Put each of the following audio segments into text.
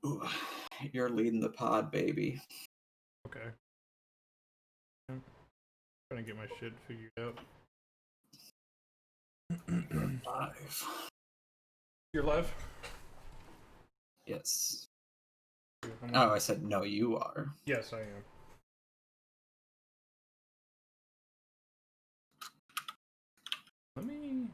Ooh, you're leading the pod, baby. Okay. I'm trying to get my shit figured out. You're live. You're live? Yes. Oh, I said no, you are. Yes, I am. Let me...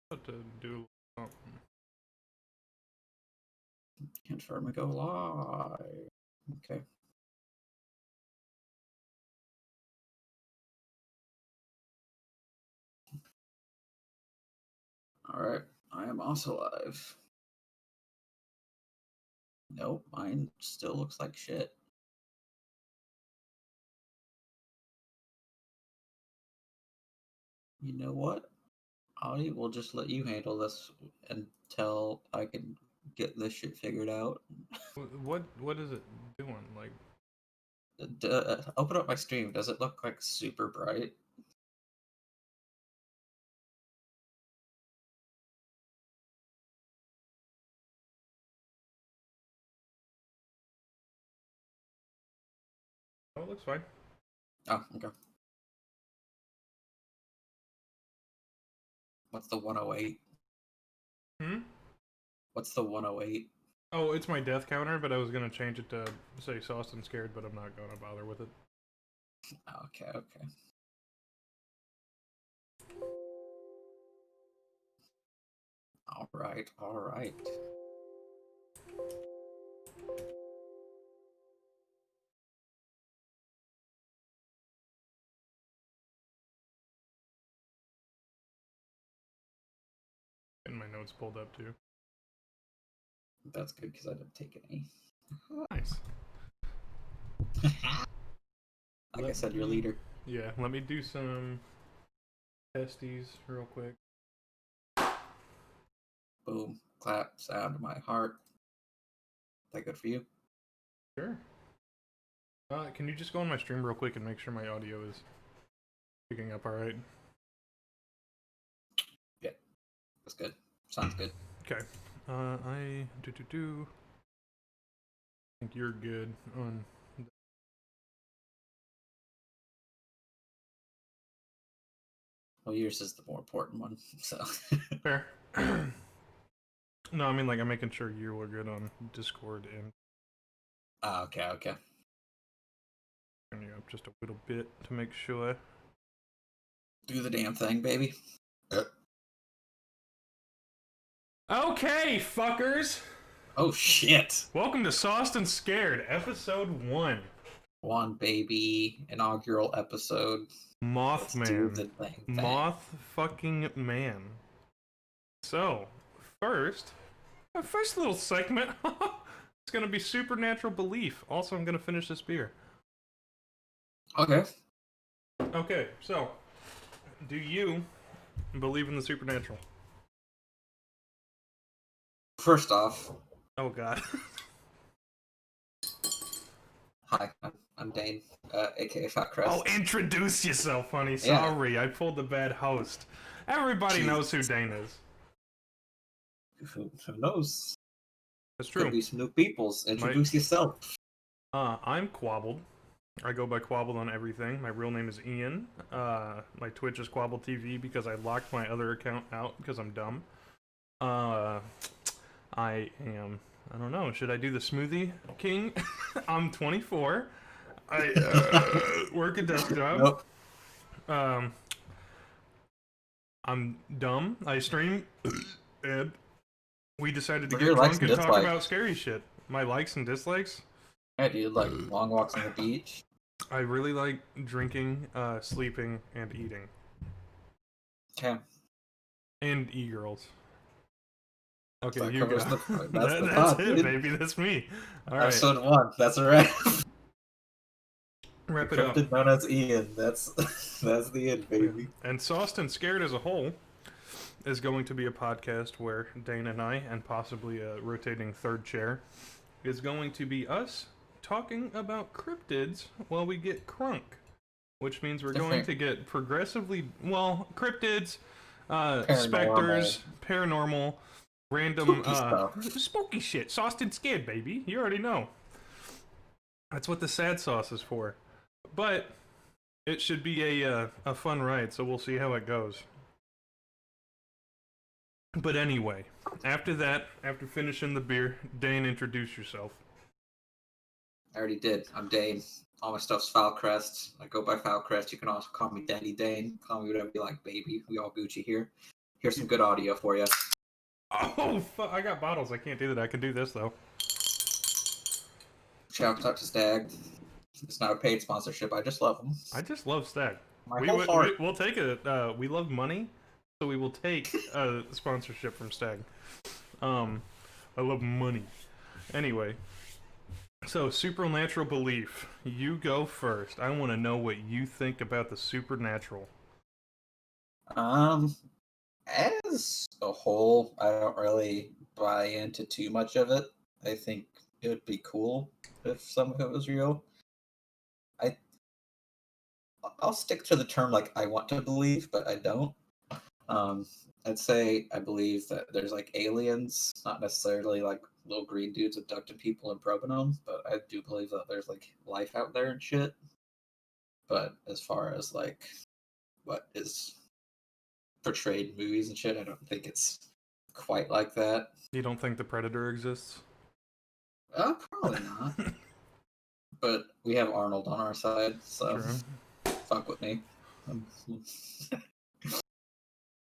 What to do something. Confirm and go live. Okay. Alright, I am also live. Nope, mine still looks like shit. You know what? I will just let you handle this until I can get this shit figured out. What is it doing? Like, open up my stream. Does it look like super bright? oh, it looks fine. Oh, okay. What's the 108? What's the 108? Oh, it's my death counter, but I was gonna change it to say Saucy and Scared, but I'm not gonna bother with it. Okay, okay. Alright, alright. Getting my notes pulled up too. That's good because I didn't take any. Nice. Like I said, your leader. Yeah, let me do some testes real quick. Boom. Clap. Sound of my heart. Is that good for you? Sure. Can you just go on my stream real quick and make sure my audio is picking up alright? Yeah. That's good. Sounds good. Okay. I think you're good on... Well, yours is the more important one, so... Fair. No, I mean, like, I'm making sure you are good on Discord and... okay, okay. Turn you up just a little bit to make sure. Do the damn thing, baby. Okay, fuckers! Oh, shit! Welcome to Saucy and Scared, episode 1. One, baby. Inaugural episode. Mothman. Moth-fucking-man. So, first little segment. It's gonna be supernatural belief. Also, I'm gonna finish this beer. Okay. Okay, so, do you believe in the supernatural? First off... Oh, God. Hi, I'm Dane, aka Fat Crest. Oh, introduce yourself, honey. Sorry, yeah. I pulled the bad host. Everybody knows who Dane is. Who knows? That's true. Could be some new peoples. Introduce yourself. I'm Quabbled. I go by Quabbled on everything. My real name is Ian. My Twitch is Quabbled TV because I locked my other account out because I'm dumb. I am... I don't know. Should I do the Smoothie King? I'm 24. I work a desk job. Nope. I'm dumb. I stream. And we decided to get drunk and talk about scary shit. My likes and dislikes? Yeah, do you like long walks on the beach? I really like drinking, sleeping, and eating. Okay. And e-girls. Okay, that you go. That's it, baby. That's me. All right. Episode 1. That's a wrap. Wrap it up. Known as Ian. That's the end, baby. And Saucy and Scared as a whole is going to be a podcast where Dane and I, and possibly a rotating third chair, is going to be us talking about cryptids while we get crunk, which means we're going Different to get progressively, well, cryptids, paranormal, specters, paranormal, random, spooky stuff. spooky shit. Sauced and scared, baby. You already know. That's what the sad sauce is for. But it should be a fun ride, so we'll see how it goes. But anyway, after that, after finishing the beer, Dane, introduce yourself. I already did. I'm Dane. All my stuff's Foulcrest. I go by Foulcrest. You can also call me Daddy Dane. Call me whatever you like, baby. We all Gucci here. Here's some good audio for you. Oh, I got bottles. I can't do that. I can do this, though. Shout out to Stag. It's not a paid sponsorship. I just love them. I just love Stag. My whole heart. We'll take it. We love money, so we will take a sponsorship from Stag. I love money. Anyway, so supernatural belief. You go first. I want to know what you think about the supernatural. As a whole, I don't really buy into too much of it. I think it would be cool if some of it was real. I'll stick to the term like I want to believe, but I don't. I'd say I believe that there's like aliens, not necessarily like little green dudes abducting people and probing them, but I do believe that there's like life out there and shit. But as far as like what is portrayed in movies and shit, I don't think it's quite like that. You don't think the Predator exists? Probably not. But we have Arnold on our side, so fuck with me.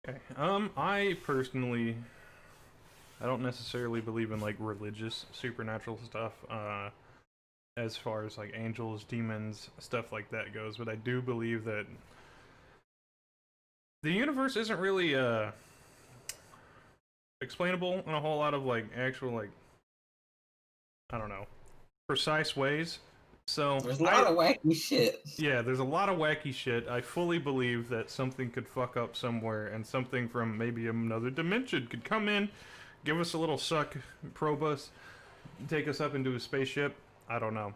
Okay. I personally, I don't necessarily believe in like religious supernatural stuff. As far as like angels, demons, stuff like that goes, but I do believe that the universe isn't really explainable in a whole lot of like actual like, I don't know, precise ways. So there's a lot of wacky shit. Yeah, there's a lot of wacky shit. I fully believe that something could fuck up somewhere, and something from maybe another dimension could come in, give us a little suck, probe us, take us up into a spaceship. I don't know.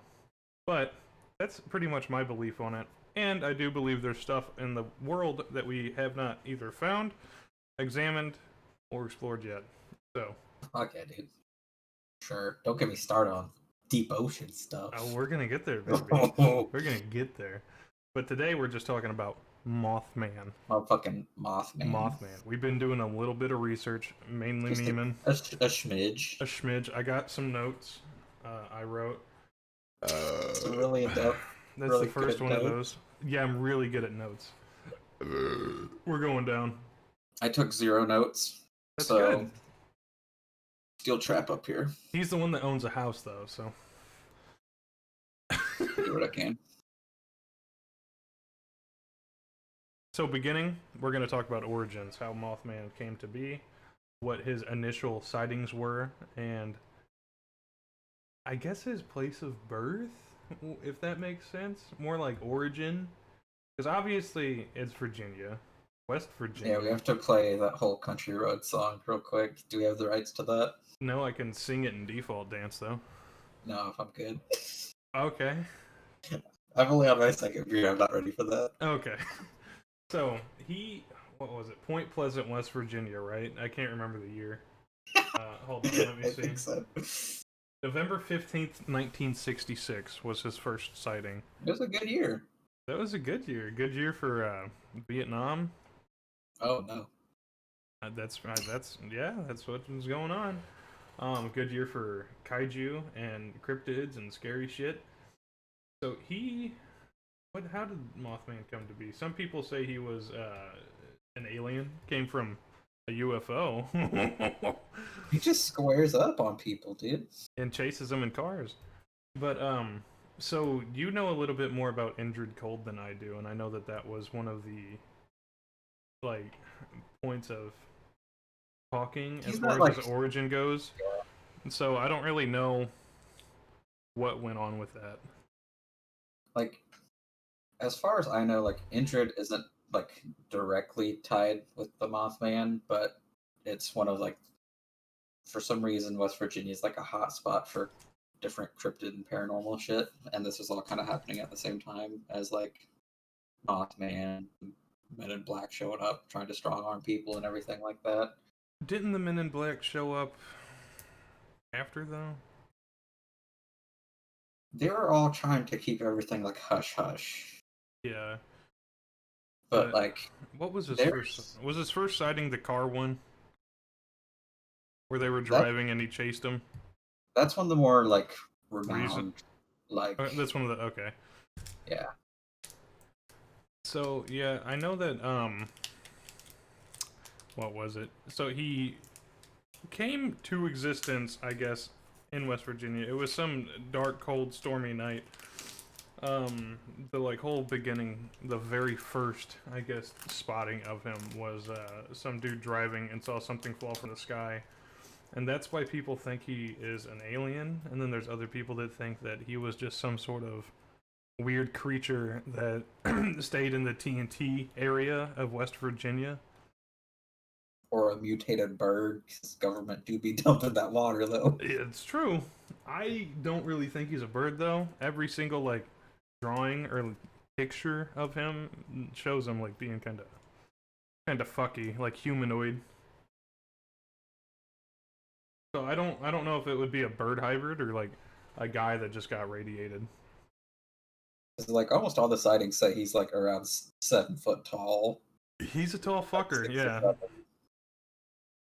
But that's pretty much my belief on it. And I do believe there's stuff in the world that we have not either found, examined, or explored yet. So. Okay, dude. Sure. Don't get me started on deep ocean stuff. Oh, we're gonna get there, baby. We're gonna get there. But today we're just talking about Mothman. Motherfucking Mothman. Mothman. We've been doing a little bit of research, mainly memeing. A smidge. A smidge. I got some notes. I wrote. Really in depth. That's really the first one of those. Yeah, I'm really good at notes. We're going down. I took 0 notes. That's so good. Steel trap up here. He's the one that owns a house, though, so. Do what I can. So, beginning, we're going to talk about origins, how Mothman came to be, what his initial sightings were, and I guess his place of birth, if that makes sense. More like origin. Because obviously, it's Virginia. West Virginia. Yeah, we have to play that whole Country Road song real quick. Do we have the rights to that? No, I can sing it in default dance, though. No, if I'm good. Okay. I've only had my second beer. I'm not ready for that. Okay. So, what was it? Point Pleasant, West Virginia, right? I can't remember the year. Hold on, let me see. I think so. November 15th, 1966 was his first sighting. It was a good year. That was a good year. Good year for Vietnam. Oh, no. That's what was going on. Good year for kaiju and cryptids and scary shit. So how did Mothman come to be? Some people say he was an alien, came from a UFO. He just squares up on people, dude. And chases them in cars. But, so you know a little bit more about Indrid Cold than I do, and I know that was one of the, like, points of talking as far as his origin goes. Yeah. So I don't really know what went on with that. Like, as far as I know, like, Indrid isn't, like, directly tied with the Mothman, but it's one of, like, for some reason, West Virginia is, like, a hot spot for different cryptid and paranormal shit, and this was all kind of happening at the same time as like Mothman, Men in Black showing up, trying to strong arm people and everything like that. Didn't the Men in Black show up after though? They were all trying to keep everything like hush hush. Yeah. But like, what was his first? Was his first sighting the car one, where they were driving and he chased them? That's one of the more like renowned. Like that's one of the okay. Yeah. So yeah, I know that what was it? So he came to existence, I guess, in West Virginia. It was some dark, cold, stormy night. The like whole beginning, the very first, I guess, spotting of him was some dude driving and saw something fall from the sky. And that's why people think he is an alien, and then there's other people that think that he was just some sort of weird creature that stayed in the TNT area of West Virginia. Or a mutated bird, because government do be dumping that water, though. It's true. I don't really think he's a bird, though. Every single, like, drawing or picture of him shows him, like, being kind of fucky, like humanoid. So I don't know if it would be a bird hybrid or like a guy that just got radiated. Like almost all the sightings say he's like around 7 foot tall. He's a tall fucker, yeah.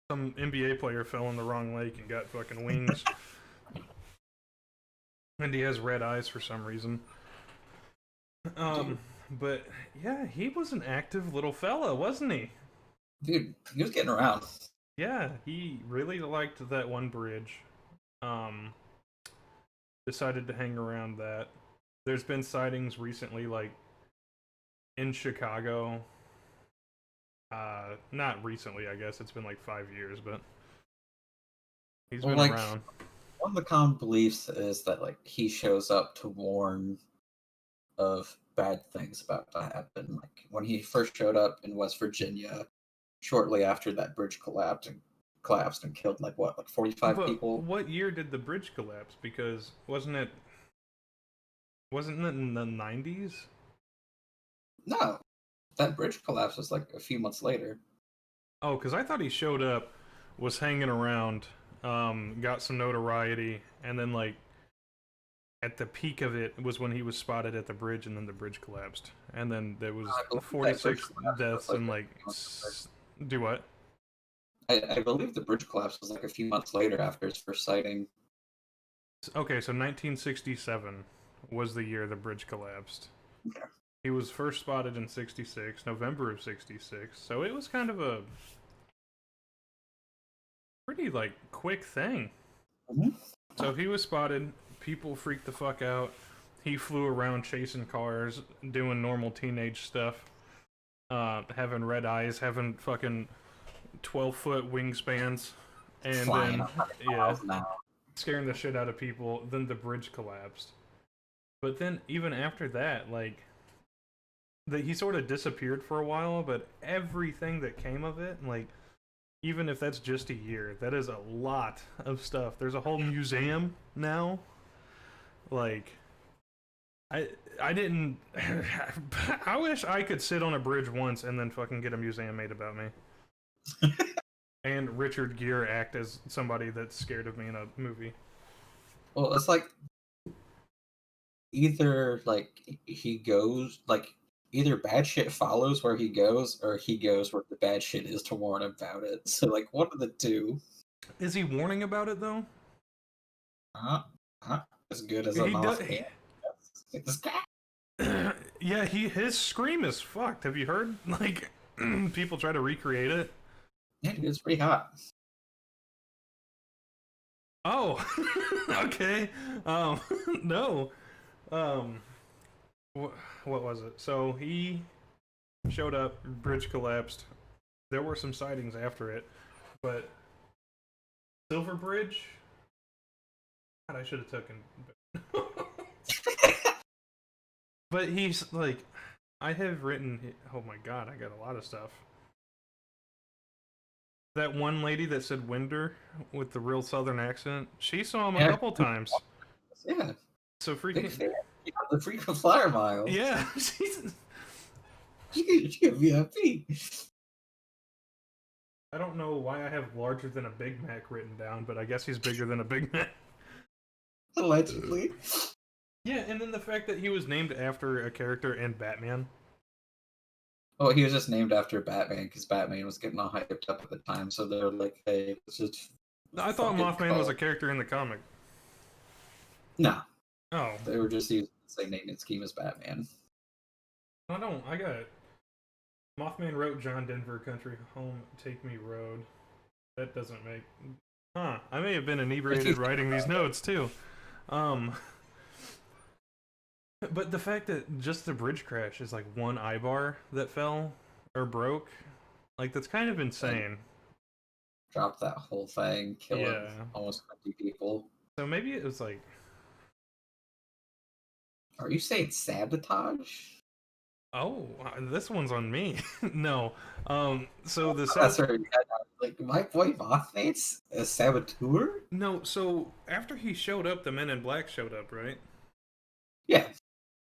Some NBA player fell in the wrong lake and got fucking wings. And he has red eyes for some reason. But yeah, he was an active little fella, wasn't he? Dude, he was getting around. Yeah, he really liked that one bridge. Decided to hang around that. There's been sightings recently, like, in Chicago. Not recently, I guess. It's been like 5 years, but he's been around. One of the common beliefs is that, like, he shows up to warn of bad things about to happen. Like, when he first showed up in West Virginia, shortly after that bridge collapsed and killed like 45 people. What year did the bridge collapse? Because wasn't it in the 90s? No, that bridge collapse was like a few months later. Oh, because I thought he showed up, was hanging around, got some notoriety, and then like at the peak of it was when he was spotted at the bridge, and then the bridge collapsed, and then there was 46 deaths and like do what? I believe the bridge collapse was like a few months later after his first sighting. Okay, so 1967 was the year the bridge collapsed. Okay. He was first spotted in 66, November of 66, so it was kind of a pretty, like, quick thing. Mm-hmm. So he was spotted, people freaked the fuck out, he flew around chasing cars, doing normal teenage stuff, having red eyes, having fucking 12-foot wingspans, and then scaring the shit out of people. Then the bridge collapsed. But then even after that, like, he sort of disappeared for a while, but everything that came of it, like, even if that's just a year, that is a lot of stuff. There's a whole museum now. Like, I didn't I wish I could sit on a bridge once and then fucking get a museum made about me. And Richard Gere act as somebody that's scared of me in a movie. Well, it's like either like he goes like either bad shit follows where he goes, or he goes where the bad shit is to warn about it. So like, what are the two? Is he warning about it though? As good as a Mothman. Yeah, his scream is fucked. Have you heard? Like, people try to recreate it. Yeah, it's pretty hot. Oh, okay. No. What was it? So he showed up, bridge collapsed. There were some sightings after it, but Silver Bridge. God, I should have taken. But he's like, I have written. Oh my god, I got a lot of stuff. That one lady that said Winder with the real southern accent, she saw him a couple times. Yeah. So Big freaking fan. You got the frequent flyer miles. yeah. Jesus. You get VIP. I don't know why I have larger than a Big Mac written down, but I guess he's bigger than a Big Mac. Allegedly. Yeah, and then the fact that he was named after a character in Batman. Well, he was just named after Batman because Batman was getting all hyped up at the time. So they're like, hey, let's just I thought fucking Mothman was a character in the comic. No, Oh, they were just using the same naming scheme as Batman. I don't. I got it. Mothman wrote John Denver Country Home Take Me Road. That doesn't make. Huh. I may have been inebriated writing these notes too. But the fact that just the bridge crash is like one eye bar that fell or broke, like that's kind of insane. Dropped that whole thing, killing Yeah. almost 20 people. So maybe it was like. Are you saying sabotage? Oh, this one's on me. No. So the That's right. Like my boy Mothman's a saboteur. No, so after he showed up, the Men in Black showed up, right? Yeah.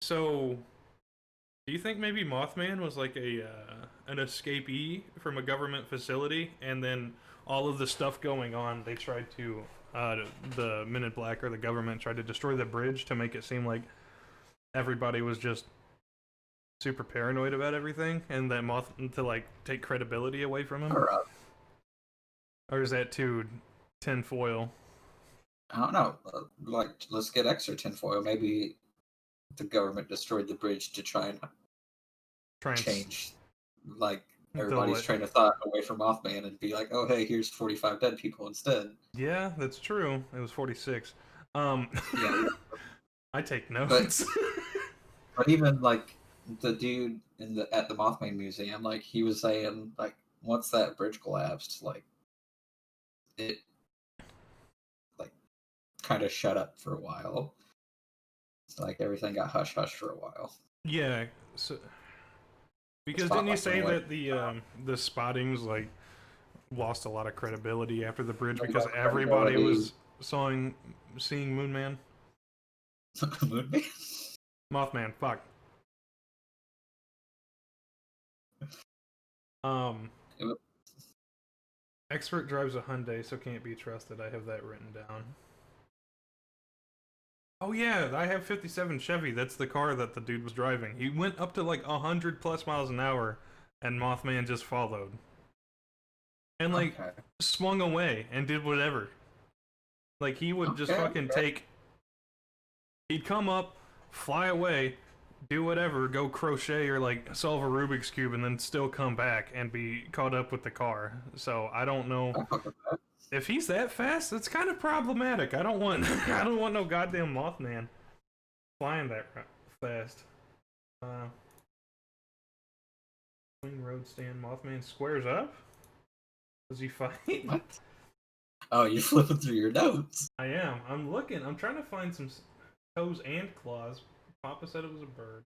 So, do you think maybe Mothman was like an escapee from a government facility, and then all of the stuff going on, they tried to the Men in Black or the government tried to destroy the bridge to make it seem like everybody was just super paranoid about everything, and that to like take credibility away from him? Or is that too tinfoil? I don't know. Like, let's get extra tinfoil. Maybe the government destroyed the bridge to try and change, like, everybody's train of thought away from Mothman and be like, oh, hey, here's 45 dead people instead. Yeah, that's true. It was 46. Yeah. I take notes. But even, like, the dude at the Mothman Museum, like, he was saying, like, once that bridge collapsed, like, it, like, kind of shut up for a while. Like, everything got hush-hush for a while. Yeah, so... Because didn't you say that the spottings, like, lost a lot of credibility after the bridge because everybody was seeing Moonman? Moonman? Mothman, fuck. Expert drives a Hyundai, so can't be trusted. I have that written down. Oh yeah, I have 57 Chevy. That's the car that the dude was driving. He went up to like 100+ miles an hour, and Mothman just followed. And like, swung away and did whatever. Like, he would just fucking take... He'd come up, fly away, do whatever, go crochet or like solve a Rubik's Cube, and then still come back and be caught up with the car. So I don't know if he's that fast. That's kind of problematic. I don't want I don't want no goddamn Mothman flying that fast. Queen Road stand. Mothman squares up. Does he fight? What? Oh, you're flipping through your notes. I am. I'm looking. I'm trying to find some toes and claws. Papa said it was a bird.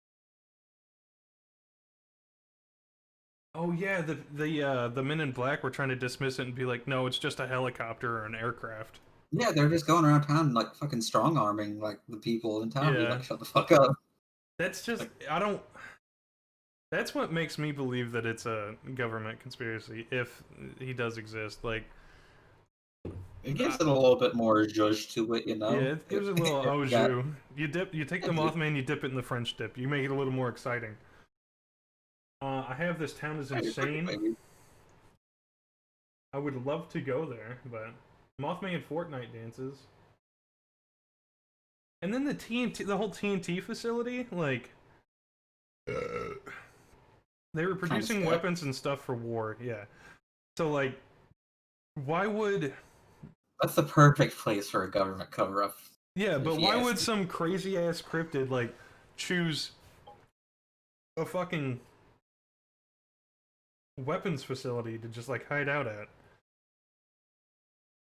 Oh yeah, the Men in Black were trying to dismiss it and be like, no, it's just a helicopter or an aircraft. Yeah, they're just going around town like fucking strong arming like the people in town. Yeah. Like, shut the fuck up. That's just That's what makes me believe that it's a government conspiracy if he does exist. Like, it gives it a little bit more zhuzh to it, you know. Yeah, it gives it a little au jus. You take the Mothman, you dip it in the French dip. You make it a little more exciting. I have this town is insane. I would love to go there, but Mothman Fortnite dances. And then the whole TNT facility, like, they were producing weapons and stuff for war, yeah. So, like, why would... That's the perfect place for a government cover-up. Yeah, but why would some crazy-ass cryptid, like, choose a fucking weapons facility to just, like, hide out at?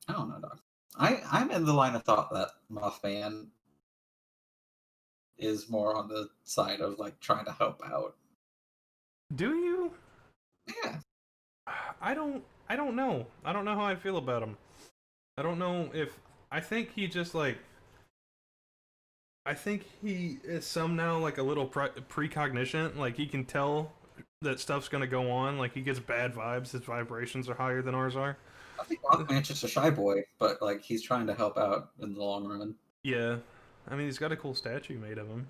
I don't know, dog. I'm in the line of thought that Mothman is more on the side of, like, trying to help out. Do you? Yeah. I don't know. I don't know how I feel about him. I don't know if... I think he just, like... I think he is somehow like a little precognition. Like he can tell that stuff's gonna go on. Like he gets bad vibes. His vibrations are higher than ours are. I think Mothman's just a shy boy, but like he's trying to help out in the long run. Yeah, I mean he's got a cool statue made of him.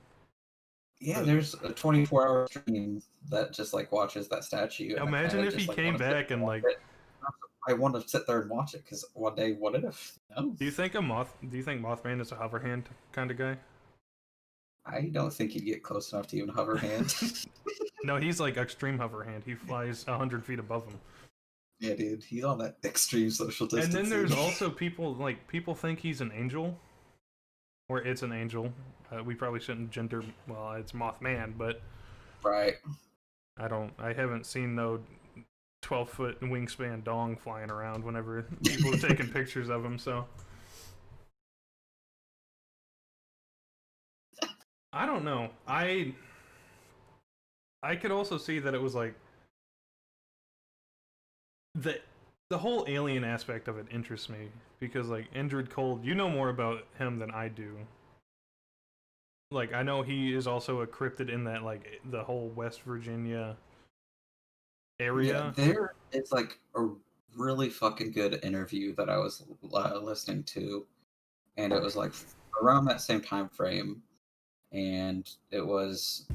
Yeah, But there's a 24-hour stream that just like watches that statue, and I kind imagine of if he just like came want to sit back and and watch like, it. I want to sit there and watch it because one day, what if? No, do you think Mothman is a hover hand kind of guy? I don't think he'd get close enough to even hover hand. No, he's like extreme hover hand. He flies 100 feet above him. Yeah, dude, he's on that extreme social And then distancing. there's also people think he's an angel, or it's an angel. We probably shouldn't gender. Well, it's Mothman, but Right. I haven't seen no 12-foot wingspan dong flying around whenever people are taking pictures of him. So I don't know. I could also see that it was like the whole alien aspect of it interests me because like Indrid Cold, you know more about him than I do. Like I know he is also a cryptid in that like the whole West Virginia Yeah, area. there is like a really fucking good interview that I was listening to, and it was like around that same time frame, and it was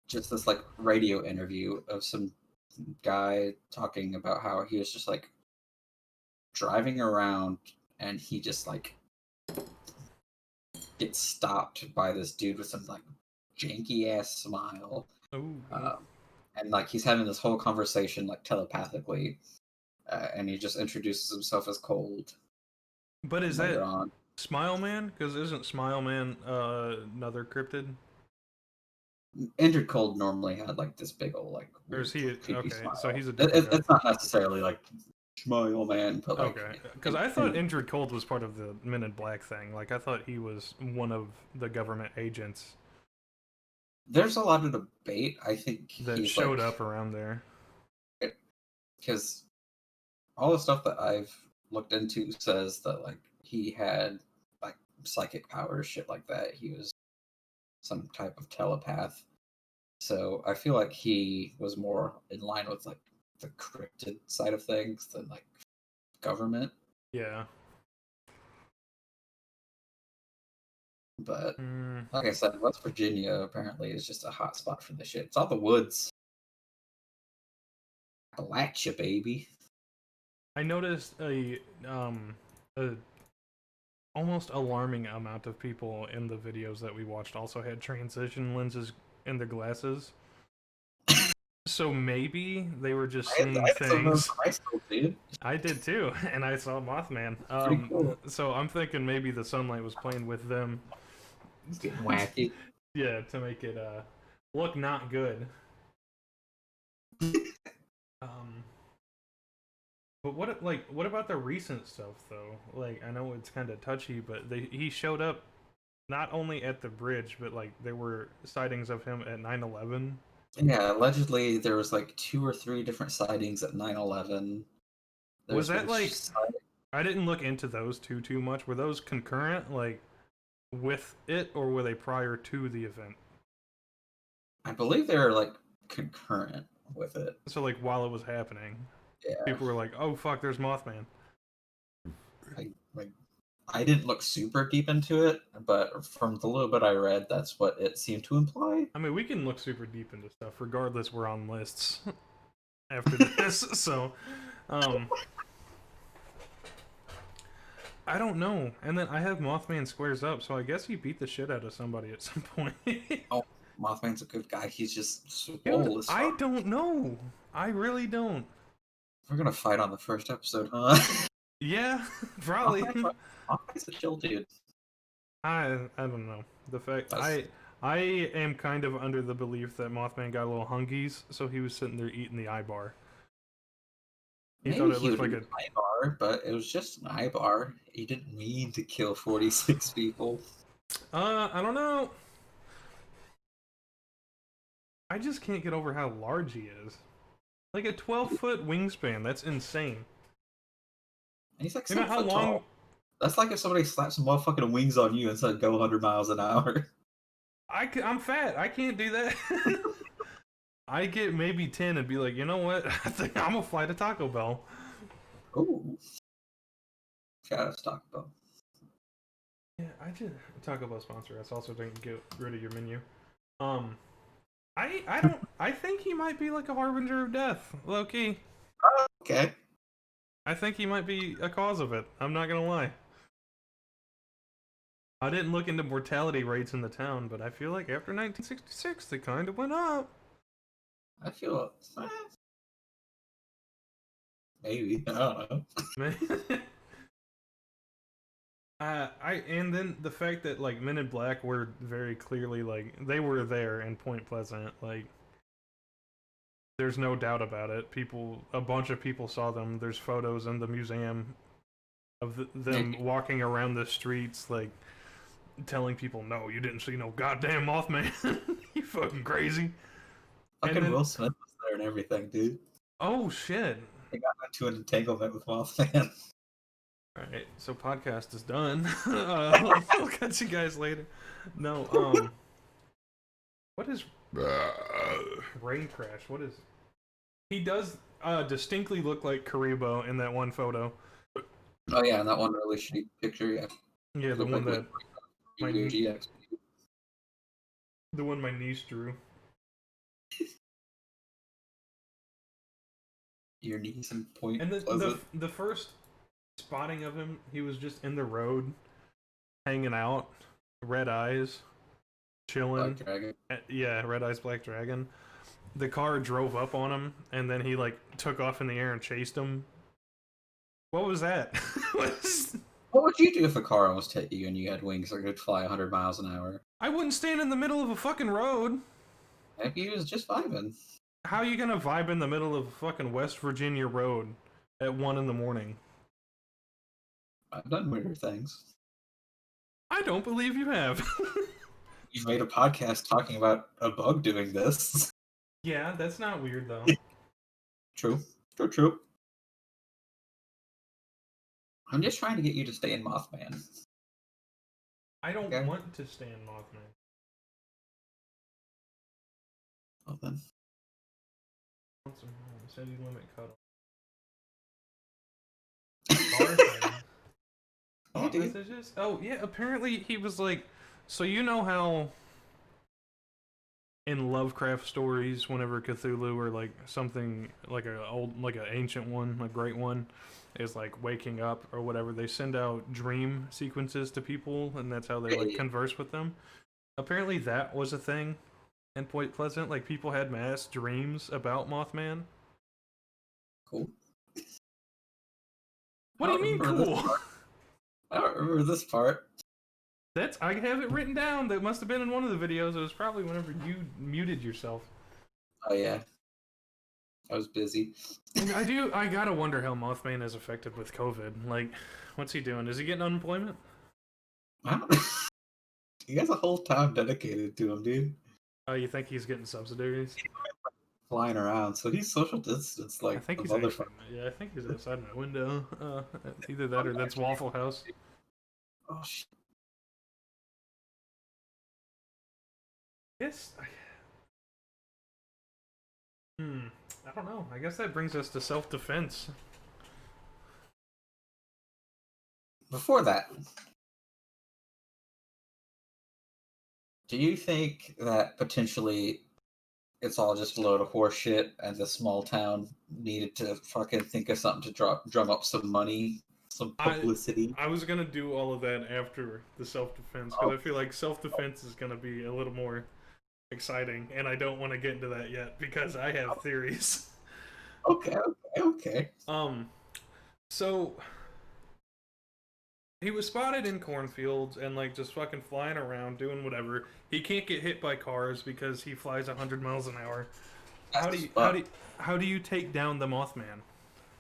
just this like radio interview of some guy talking about how he was just like driving around and he just like gets stopped by this dude with some like janky ass smile. Oh, And like he's having this whole conversation like telepathically, and he just introduces himself as Cold but is later that on. Smile Man? Because isn't Smile Man another cryptid? Indrid Cold normally had like this big old like Or is weird he creepy okay? So smile. he's a different guy. It's not necessarily like smile man, but like Okay, because I thought Indrid Cold was part of the Men in Black thing. Like I thought he was one of the government agents there's a lot of debate. I think that he's showed like up around there. because all the stuff that I've looked into says that like he had like psychic powers, shit like that. He was some type of telepath. So I feel like he was more in line with like the cryptid side of things than like government. Yeah. But Mm. like I said, West Virginia apparently is just a hot spot for this shit. It's all the woods. Appalachia, baby. I noticed a almost alarming amount of people in the videos that we watched also had transition lenses in their glasses. So maybe they were just seeing I had some of those things. in high school, dude. I did too, and I saw Mothman. Pretty cool. So I'm thinking maybe the sunlight was playing with them. It's getting wacky. Yeah, to make it look not good. Um, but what about the recent stuff though? Like I know it's kind of touchy, but he showed up not only at the bridge, but like there were sightings of him at 9/11. Yeah, allegedly there was like 2 or 3 different sightings at 9/11. Was There's that been like I didn't look into those too much. Were those concurrent like with it or were they prior to the event? I believe they were like concurrent with it. So like while it was happening, Yeah, people were like, "Oh fuck, there's Mothman." like I didn't look super deep into it, but from the little bit I read, that's what it seemed to imply. I mean, we can look super deep into stuff regardless. We're on lists after this, so um I don't know. And then I have Mothman squares up, so I guess he beat the shit out of somebody at some point. Oh, Mothman's a good guy. He's just Dude, swole as I fuck. don't know. I really don't. We're gonna fight on the first episode, huh? Yeah, probably. Mothman's a chill dude. I don't know. The fact That's, I am kind of under the belief that Mothman got a little hungies, so he was sitting there eating the eye bar. He maybe thought it he looked would like an eye bar, but it was just an eye bar. He didn't mean to kill 46 people. I don't know. I just can't get over how large he is. Like a 12-foot wingspan. That's insane. And he's like You know 7 how foot long? tall. That's like if somebody slaps some motherfucking wings on you and said go 100 miles an hour. I'm fat. I can't do that. I get maybe 10 and be like, you know what? I think I'm gonna fly to Taco Bell. Ooh. Shout out to Taco Bell. Yeah, I just Taco Bell sponsor us. Also, don't get rid of your menu. Um, I don't. I think he might be like a harbinger of death, low key. Okay. I think he might be a cause of it. I'm not gonna lie. I didn't look into mortality rates in the town, but I feel like after 1966 they kind of went up. I feel maybe. I don't know. And then the fact that like Men in Black were very clearly like they were there in Point Pleasant, like there's no doubt about it. A bunch of people saw them. There's photos in the museum of them walking around the streets, like telling people, "No, you didn't see no goddamn Mothman. You fucking crazy." Fucking then, Will Smith was there and everything, dude. oh shit! They got into an entanglement with Mothman. All right, so podcast is done. I'll catch you guys later. No, what is Rain Crash? What is? He does distinctly look like Karibo in that one photo. Oh yeah, and that one really shitty picture, yeah. Yeah, the one that my GX. the one my niece drew. Your niece in Point And Pleasant. the first spotting of him, he was just in the road, hanging out, red eyes, chilling. Black Dragon. Yeah, red eyes, black dragon. The car drove up on him, and then he like took off in the air and chased him. What was that? What would you do if a car almost hit you and you had wings that could fly 100 miles an hour? I wouldn't stand in the middle of a fucking road. Maybe he was just vibing. How are you gonna vibe in the middle of a fucking West Virginia road at 1 in the morning? I've done weirder things. I don't believe you have. You made a podcast talking about a bug doing this. Yeah, that's not weird though. True. True. I'm just trying to get you to stay in Mothman. I don't want to stay in Mothman. Well then. City limit cutoff. Oh, messages? Oh, yeah, apparently he was like... So you know how... in Lovecraft stories, whenever Cthulhu or like something like an ancient one, a great one, is like waking up or whatever, they send out dream sequences to people, and that's how they like converse with them. Apparently, that was a thing in Point Pleasant. Like people had mass dreams about Mothman. Cool. What do you mean cool? I don't remember this part. I have it written down. That must have been in one of the videos. It was probably whenever you muted yourself. Oh yeah, I was busy. And I gotta wonder how Mothman is affected with COVID. Like, what's he doing? Is he getting unemployment? I don't know. He has a whole town dedicated to him, dude. Oh, you think he's getting subsidiaries? Flying around, so he's social distance like I think the he's motherfucker. I think he's outside my window. Either that or that's Waffle House. Oh shit. Yes. I don't know. I guess that brings us to self-defense. Before that, do you think that potentially it's all just a load of horse shit and the small town needed to fucking think of something to drum up some money, some publicity? I was gonna do all of that after the self-defense, because I feel like self-defense is gonna be a little more exciting, and I don't want to get into that yet because I have theories. Okay. So he was spotted in cornfields and like just fucking flying around doing whatever. He can't get hit by cars because he flies 100 miles an hour. How do you take down the Mothman?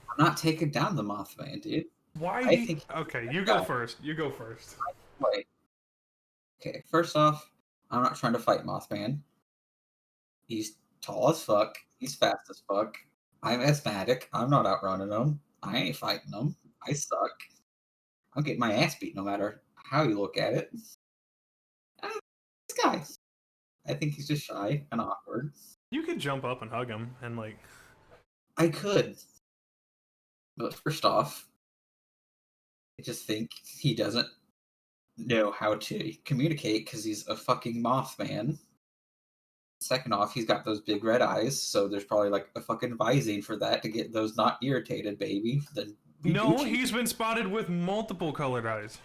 I'm not taking down the Mothman, dude. Okay, you go first. You go first. Wait. Okay, first off, I'm not trying to fight Mothman. He's tall as fuck. He's fast as fuck. I'm asthmatic. I'm not outrunning him. I ain't fighting him. I suck. I'm getting my ass beat no matter how you look at it. This guy. I think he's just shy and awkward. You could jump up and hug him and like. I could. But first off, I just think he doesn't know how to communicate because he's a fucking Mothman. Second off, he's got those big red eyes, so there's probably like a fucking Visine for that to get those not irritated, baby. Then No, he's been spotted with multiple colored eyes.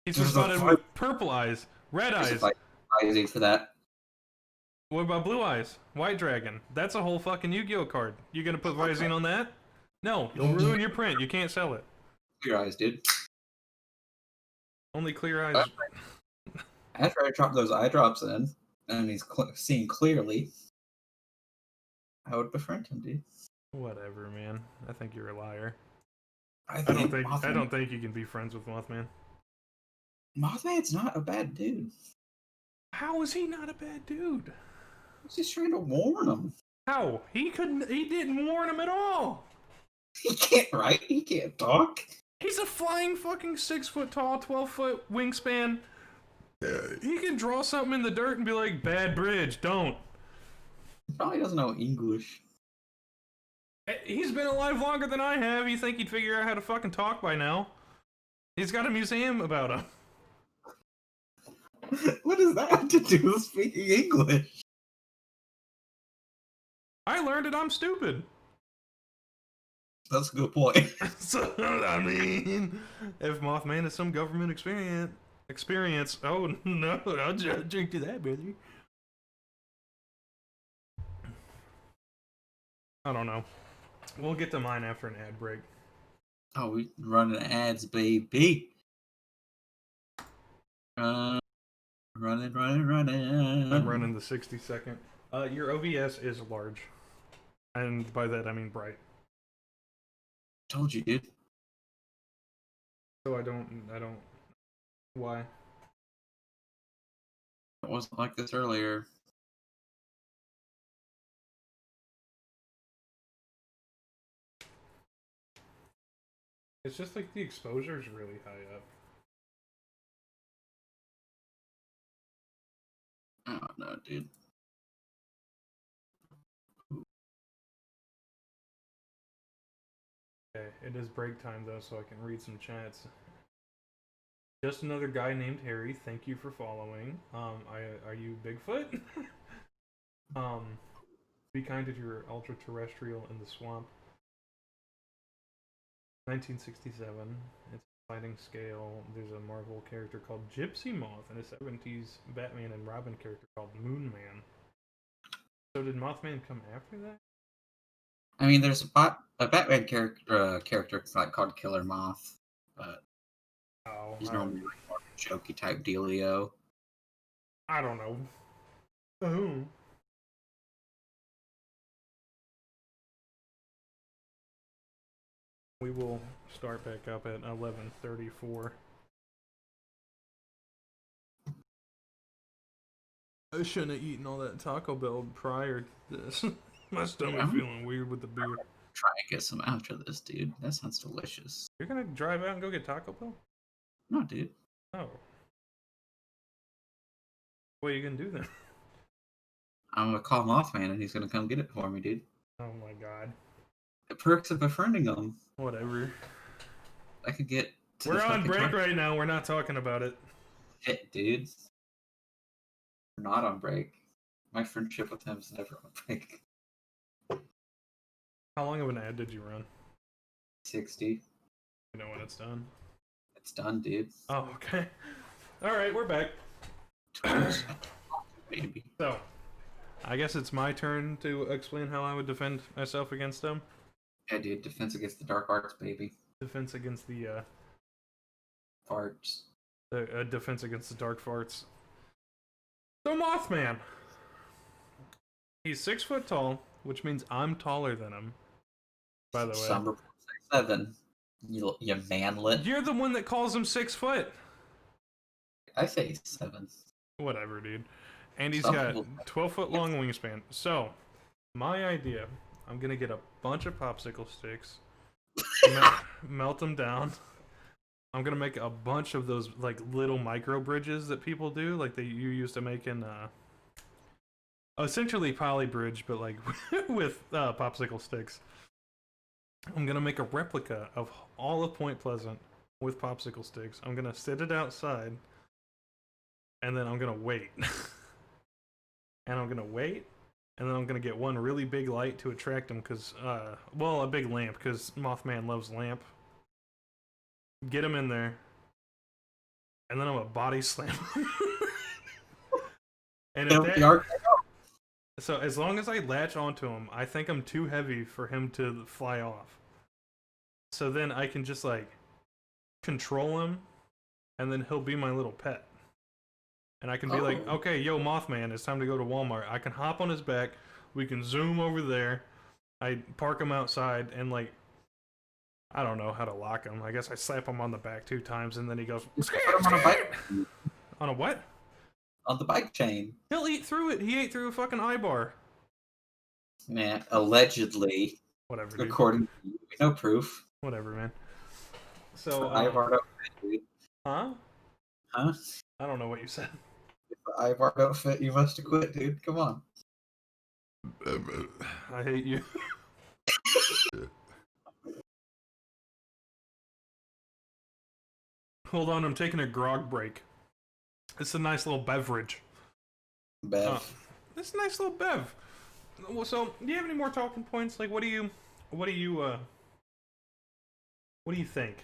He's been spotted with purple eyes, red eyes. Visine for that. What about blue eyes? White dragon. That's a whole fucking Yu-Gi-Oh card. You gonna put Visine on that? No, you'll ruin your print. You can't sell it. Clear eyes, dude. Only clear eyes. After I drop those eye drops in, and he's seeing clearly, I would befriend him, dude. Whatever, man. I think you're a liar. I don't think you can be friends with Mothman. Mothman's not a bad dude. How is he not a bad dude? He's just trying to warn him. How? He didn't warn him at all. He can't write. He can't talk. He's a flying fucking 6 foot tall, 12-foot wingspan. He can draw something in the dirt and be like, bad bridge, don't. He probably doesn't know English. He's been alive longer than I have. You think he'd figure out how to fucking talk by now? He's got a museum about him. What does that have to do with speaking English? I learned it. I'm stupid. That's a good point. So, I mean, if Mothman is some government experience, oh no, I'll drink to that, brother. I don't know. We'll get to mine after an ad break. Oh, we running ads, baby. Running. I'm running the 60-second. Your OBS is large, and by that I mean bright. Told you, dude. So I don't. Why? It wasn't like this earlier. It's just like the exposure is really high up. Oh no, dude. Okay, it is break time though, so I can read some chats. Just another guy named Harry. Thank you for following. Are you Bigfoot? Be kind to your ultra-terrestrial in the swamp. 1967. It's a sliding scale. There's a Marvel character called Gypsy Moth and a 70s Batman and Robin character called Moon Man. So did Mothman come after that? I mean, there's a Batman character like called Killer Moth, but he's normally like more jokey type dealio. I don't know. Oh. We will start back up at 11:34. I shouldn't have eaten all that Taco Bell prior to this. My stomach feeling weird with the beer. Try and get some after this, dude. That sounds delicious. You're gonna drive out and go get Taco Bell? No, dude. Oh. What are you gonna do then? I'm gonna call Mothman and he's gonna come get it for me, dude. Oh my god. The perks of befriending him. Whatever. I could get to We're on break right now. We're not talking about it. Shit, dude. We're not on break. My friendship with him is never on break. How long of an ad did you run? 60. You know when it's done? It's done, dude. Oh, okay. Alright, we're back. Baby. So, I guess it's my turn to explain how I would defend myself against them. Yeah, dude. Defense against the dark arts, baby. Defense against the, Farts. defense against the dark farts. So, Mothman. He's 6 foot tall, which means I'm taller than him. By the way. Summer 7. You manlet. You're the one that calls him 6 foot. I say 7. Whatever, dude. And he's got 12-foot long wingspan. So, my idea, I'm gonna get a bunch of popsicle sticks, melt them down. I'm gonna make a bunch of those like little micro bridges that people do, like you used to make in essentially poly bridge, but like with popsicle sticks. I'm gonna make a replica of all of Point Pleasant with popsicle sticks. I'm gonna sit it outside, and then I'm gonna wait, and I'm gonna wait, and then I'm gonna get one really big light to attract them, cause well, a big lamp, cause Mothman loves lamp. Get him in there, and then I'm a body slam. And if that, so as long as I latch onto him, I think I'm too heavy for him to fly off. So then I can just like control him, and then he'll be my little pet. And I can be like, okay, yo, Mothman, it's time to go to Walmart. I can hop on his back. We can zoom over there. I park him outside, and like, I don't know how to lock him. I guess I slap him on the back 2 times, and then he goes, on a bike. On a what? On the bike chain. He'll eat through it. He ate through a fucking eye bar. Man, allegedly. Whatever, dude. According to you, no proof. Whatever, man. So, Ivar outfit, huh? Huh? I don't know what you said. If the Ivar outfit, you must have quit, dude. Come on. I hate you. Hold on, I'm taking a grog break. It's a nice little beverage. Bev. It's a nice little bev. Well, so, do you have any more talking points? Like, what do you think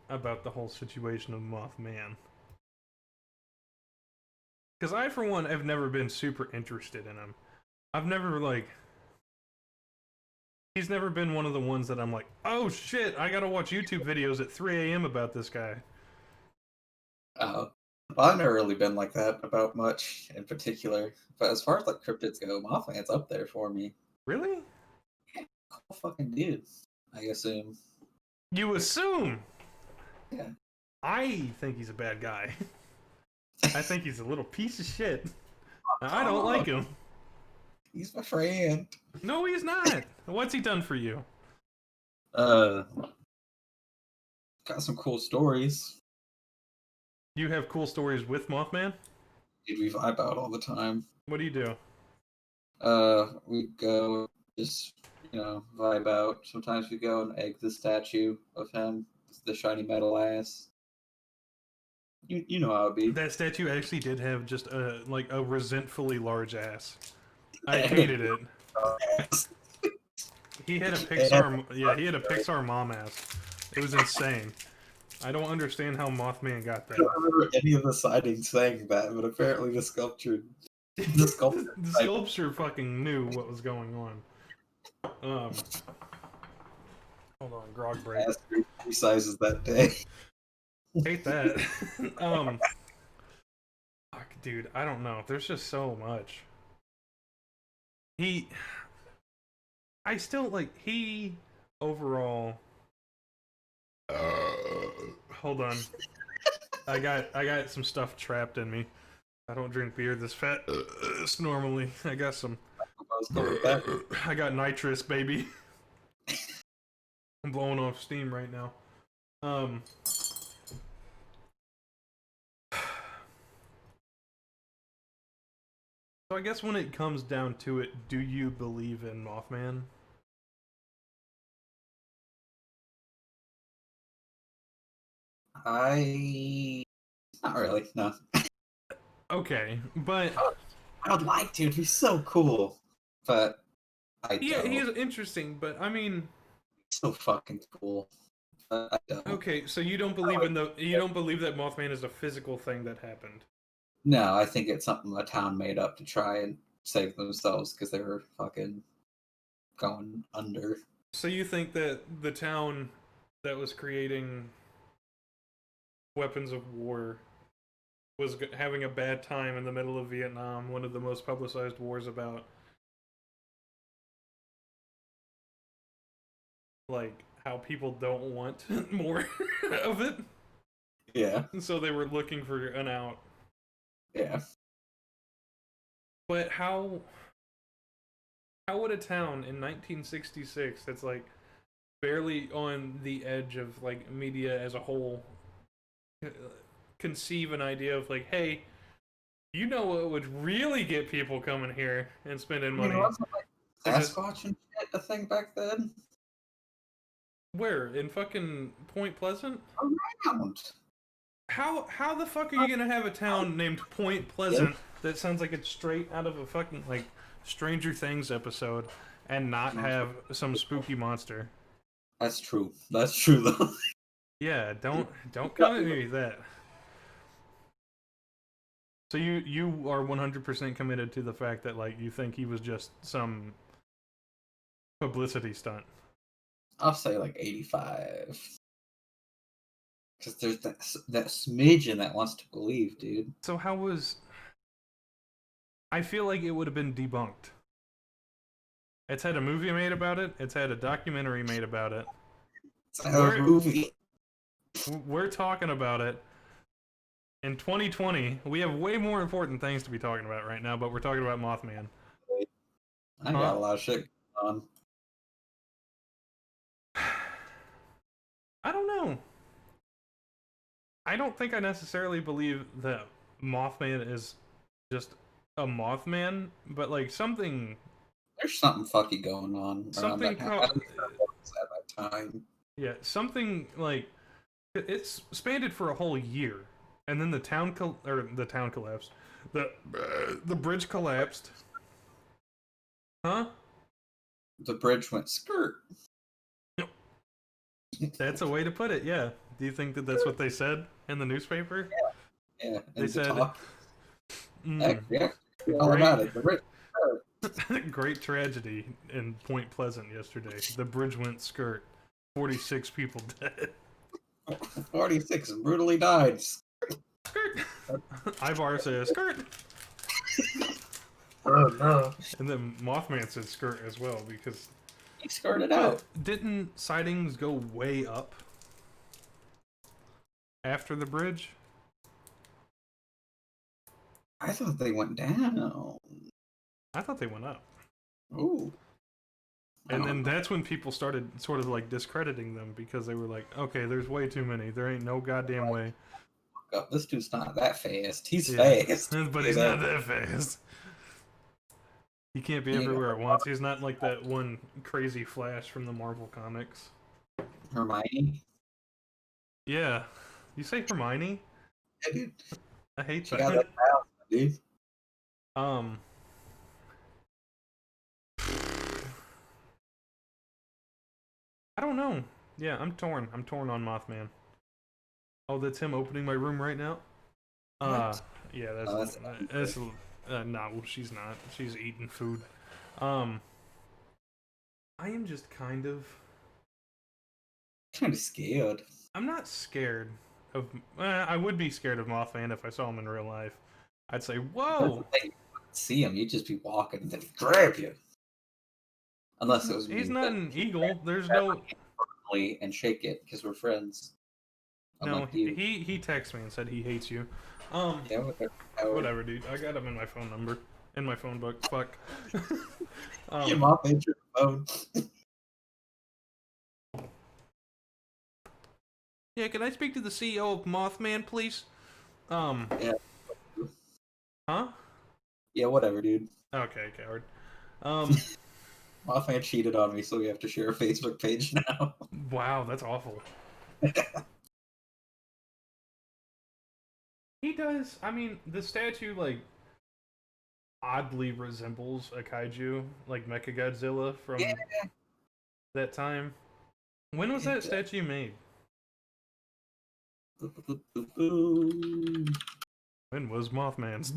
about the whole situation of Mothman? Because I, for one, have never been super interested in him. I've never, like... He's never been one of the ones that I'm like, oh shit, I gotta watch YouTube videos at 3 a.m. about this guy. Well, I've never really been like that about much in particular. But as far as like cryptids go, Mothman's up there for me. Really? Yeah, cool fucking dude, I assume. You assume? Yeah. I think he's a bad guy. I think he's a little piece of shit. I don't like him. He's my friend. No, he's not. What's he done for you? Got some cool stories. You have cool stories with Mothman? Dude, we vibe out all the time. What do you do? We go just, vibe out. Sometimes we go and egg the statue of him, the shiny metal ass. You know how it be. That statue actually did have just a resentfully large ass. I hated it. He had a Pixar mom ass. It was insane. I don't understand how Mothman got that. I don't remember any of the sightings saying that, but apparently the sculpture fucking knew what was going on. Hold on, grog break. 3 sizes that day. Hate that. Fuck, dude, I don't know. There's just so much. Overall. Hold on. I got some stuff trapped in me. I don't drink beer this fat normally. I got some. I got nitrous, baby. I'm blowing off steam right now. So I guess when it comes down to it, do you believe in Mothman? Not really, no. Okay, but... I would like to, it'd be so cool. But I don't. Yeah, he is interesting, but I mean... So fucking cool. But I don't. Okay, so you don't believe you don't believe that Mothman is a physical thing that happened? No, I think it's something a town made up to try and save themselves because they were fucking going under. So you think that the town that was creating weapons of war was having a bad time in the middle of Vietnam, one of the most publicized wars about, like, how people don't want more of it? Yeah. And so they were looking for an out. Yeah. But how would a town in 1966 that's like barely on the edge of like media as a whole conceive an idea of like, hey, you know what would really get people coming here and spending I mean, money? wasn't like To just Sasquatch and shit a thing back then? where in fucking Point Pleasant? Around. How the fuck are you gonna have a town named Point Pleasant that sounds like it's straight out of a fucking like Stranger Things episode and not have some spooky monster? That's true. That's true though. Yeah, don't come at me with that. So you are 100% committed to the fact that like you think he was just some publicity stunt. I'll say like 85. Because there's that smidgen that wants to believe, dude. So how was I feel like it would have been debunked. It's had a movie made about it. It's had a documentary made about it. It's a movie. We're talking about it. In 2020, we have way more important things to be talking about right now, but we're talking about Mothman. I got a lot of shit going on. I don't know. I don't think I necessarily believe that Mothman is just a Mothman, but like something. There's something fucky going on around that time. Yeah, something like it's expanded for a whole year, and then the town collapsed. The bridge collapsed. Huh? The bridge went skirt. That's a way to put it. Yeah. Do you think that that's what they said in the newspaper? Yeah. They said. Yeah. All about it. The bridge. Great tragedy in Point Pleasant yesterday. The bridge went skirt. 46 people dead. 46 brutally died. Skirt. Ivar says skirt. Oh no. And then Mothman said skirt as well because he skirted out. Didn't sightings go way up after the bridge? I thought they went down. I thought they went up. Ooh. And then that's when people started sort of like discrediting them because they were like, okay, there's way too many. There ain't no goddamn way. This dude's not that fast. He's fast. But he's not that fast. He can't be everywhere at once. He's not like that one crazy Flash from the Marvel comics. Hermione? Yeah. You say Hermione? Yeah, dude. I hate she that. Got that power, dude. I don't know. Yeah, I'm torn. I'm torn on Mothman. Oh, that's him opening my room right now? Yeah, that's no, she's not. She's eating food. I am just kind of scared. I'm not scared of I would be scared of Mothman if I saw him in real life. I'd say, "Whoa." See him, you'd just be walking and then he'd grab you. Unless it was He's not an eagle. There's no and shake it because we're friends. No, he texted me and said he hates you. Yeah, whatever, dude. I got him in my phone number. In my phone book. Fuck. Your mom made your phone. Yeah, can I speak to the CEO of Mothman, please? Yeah. Huh? Yeah, whatever, dude. Okay, coward. Mothman cheated on me, so we have to share a Facebook page now. Wow, that's awful. He does. I mean, the statue, like, oddly resembles a kaiju, like Mechagodzilla from that time. When was that statue made? When was Mothman's?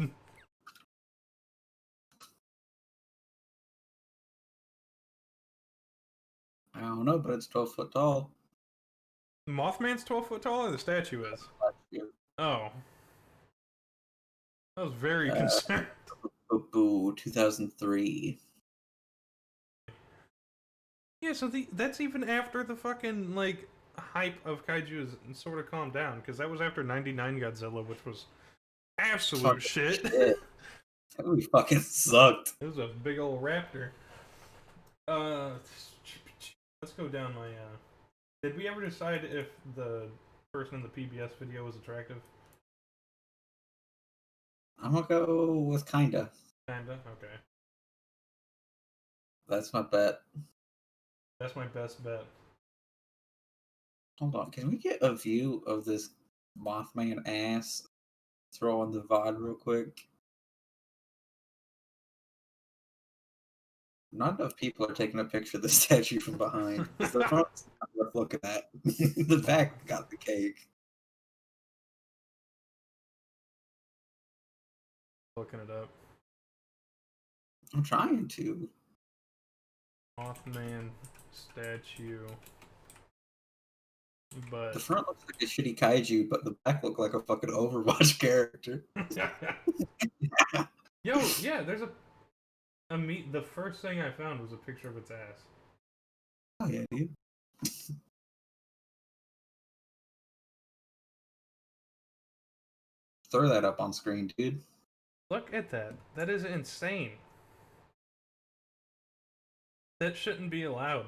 I don't know, but it's 12 foot tall. Mothman's 12 foot tall, or the statue is? Oh. I was very concerned. 2003. Yeah, so that's even after the fucking, like, hype of kaiju has sort of calmed down, because that was after 99 Godzilla, which was absolute shit. That movie fucking sucked. It was a big old raptor. Let's go down my, did we ever decide if the person in the PBS video was attractive? I'm gonna go with kinda. Kinda? Okay. That's my bet. That's my best bet. Hold on, can we get a view of this Mothman ass? Throw on the VOD real quick. Not enough people are taking a picture of the statue from behind. The front's not worth looking at. The back got the cake. Looking it up. I'm trying to. Mothman statue. But The front looks like a shitty kaiju, but the back looked like a fucking Overwatch character. Yo, yeah, there's a meat. The first thing I found was a picture of its ass. Oh yeah, dude. Throw that up on screen, dude. Look at that. That is insane. That shouldn't be allowed.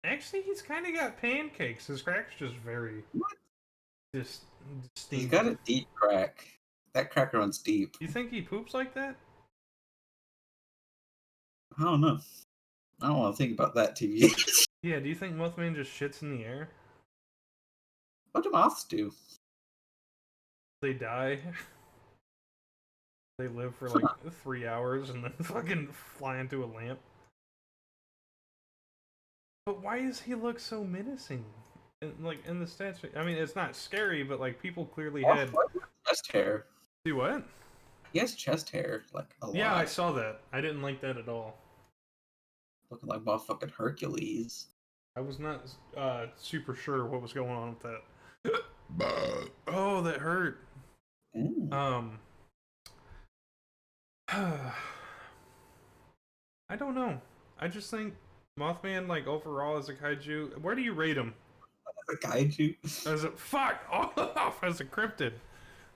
Actually, he's kind of got pancakes. His crack's just very distinct. He's got a deep crack. That crack runs deep. You think he poops like that? I don't know. I don't want to think about that, TV. Yeah, do you think Mothman just shits in the air? What do moths do? They die. They live for like 3 hours and then fucking fly into a lamp. But why does he look so menacing? Like in the statue, I mean, it's not scary, but like people clearly had chest hair. See what? He has chest hair, like a lot. Yeah, I saw that. I didn't like that at all. Looking like motherfucking Hercules. I was not super sure what was going on with that. Oh, that hurt. Mm. I don't know. I just think Mothman, like overall as a kaiju, where do you rate him? A kaiju? As a fuck off as a cryptid.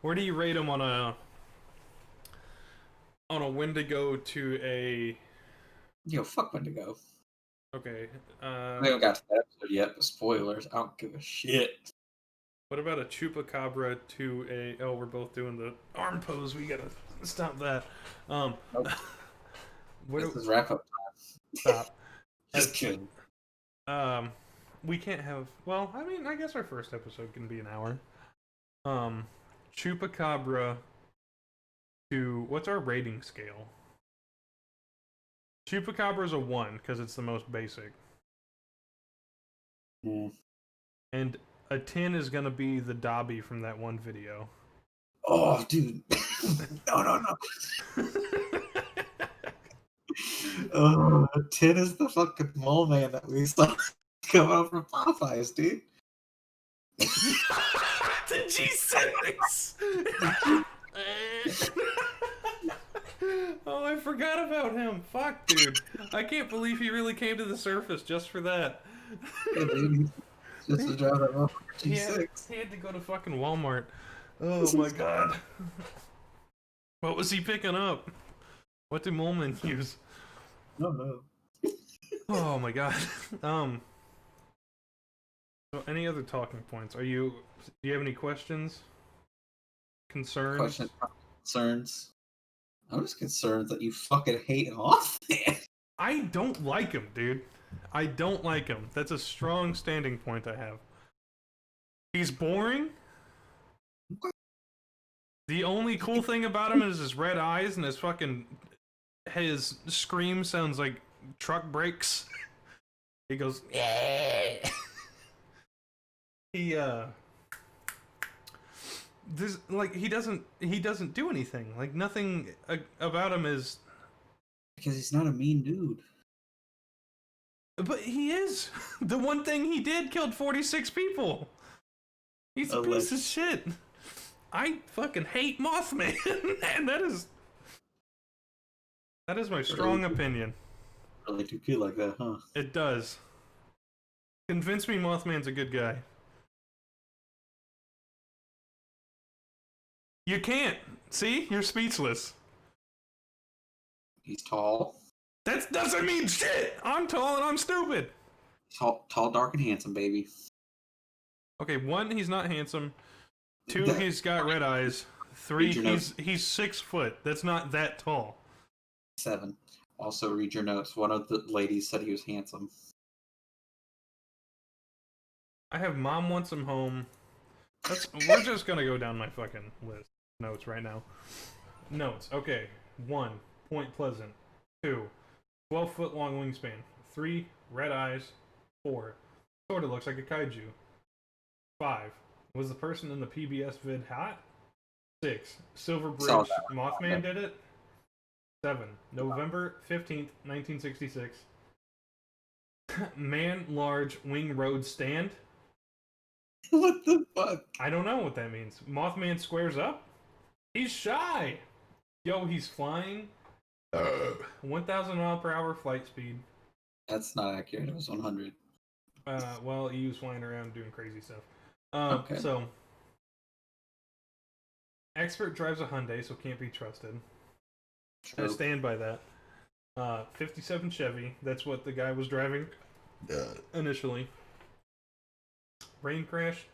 Where do you rate him on a Wendigo to a? Yo, fuck Wendigo. Okay. We haven't got to that episode yet, but spoilers. I don't give a shit. What about a chupacabra to a? Oh, we're both doing the arm pose. We gotta stop that. Nope. This is wrap up time. Stop. Just kidding. We can't have. Well, I mean, I guess our first episode can be an hour. Chupacabra to what's our rating scale? Chupacabra's a 1 because it's the most basic. Mm. And a 10 is gonna be the Dobby from that one video. Oh, dude. No. 10 is the fucking mole man that we saw come out from Popeyes, dude. The G6! Oh, I forgot about him. Fuck, dude. I can't believe he really came to the surface just for that. Yeah, dude, just to drive that motherfucker G6. He had to go to fucking Walmart. Oh my god. What was he picking up? What do mole men use? No. Oh my god. So any other talking points? Do you have any questions? Concerns? Concerns? I'm just concerned that you fucking hate Mothman. I don't like him, dude. I don't like him. That's a strong standing point I have. He's boring. The only cool thing about him is his red eyes and his scream sounds like truck brakes. He goes, yeah. He doesn't do anything. Like nothing about him is because he's not a mean dude. But he is. The one thing he did killed 46 people. He's a piece of shit. I fucking hate Mothman, and that is my strong opinion. Really do feel like that, huh? It does. Convince me Mothman's a good guy. You can't. See? You're speechless. He's tall. That doesn't mean shit! I'm tall and I'm stupid! Tall, dark, and handsome, baby. Okay, 1, he's not handsome. 2, he's got red eyes. 3, he's 6 foot. That's not that tall. 7. Also, read your notes. One of the ladies said he was handsome. I have mom wants him home. We're just gonna go down my fucking list. Notes right now. Notes. Okay. 1, Point Pleasant. 2, 12-foot long wingspan. 3, red eyes. 4, sort of looks like a kaiju. 5, was the person in the PBS vid hot? 6, Silver Bridge Mothman did it. 7, November 15th, 1966. Man large wing road stand. What the fuck? I don't know what that means. Mothman squares up? He's shy! Yo, he's flying. 1,000 mile per hour flight speed. That's not accurate. It was 100. Well, he was flying around doing crazy stuff. Okay. So, expert drives a Hyundai, so can't be trusted. True. I stand by that. 57 Chevy. That's what the guy was driving initially. Brain crash.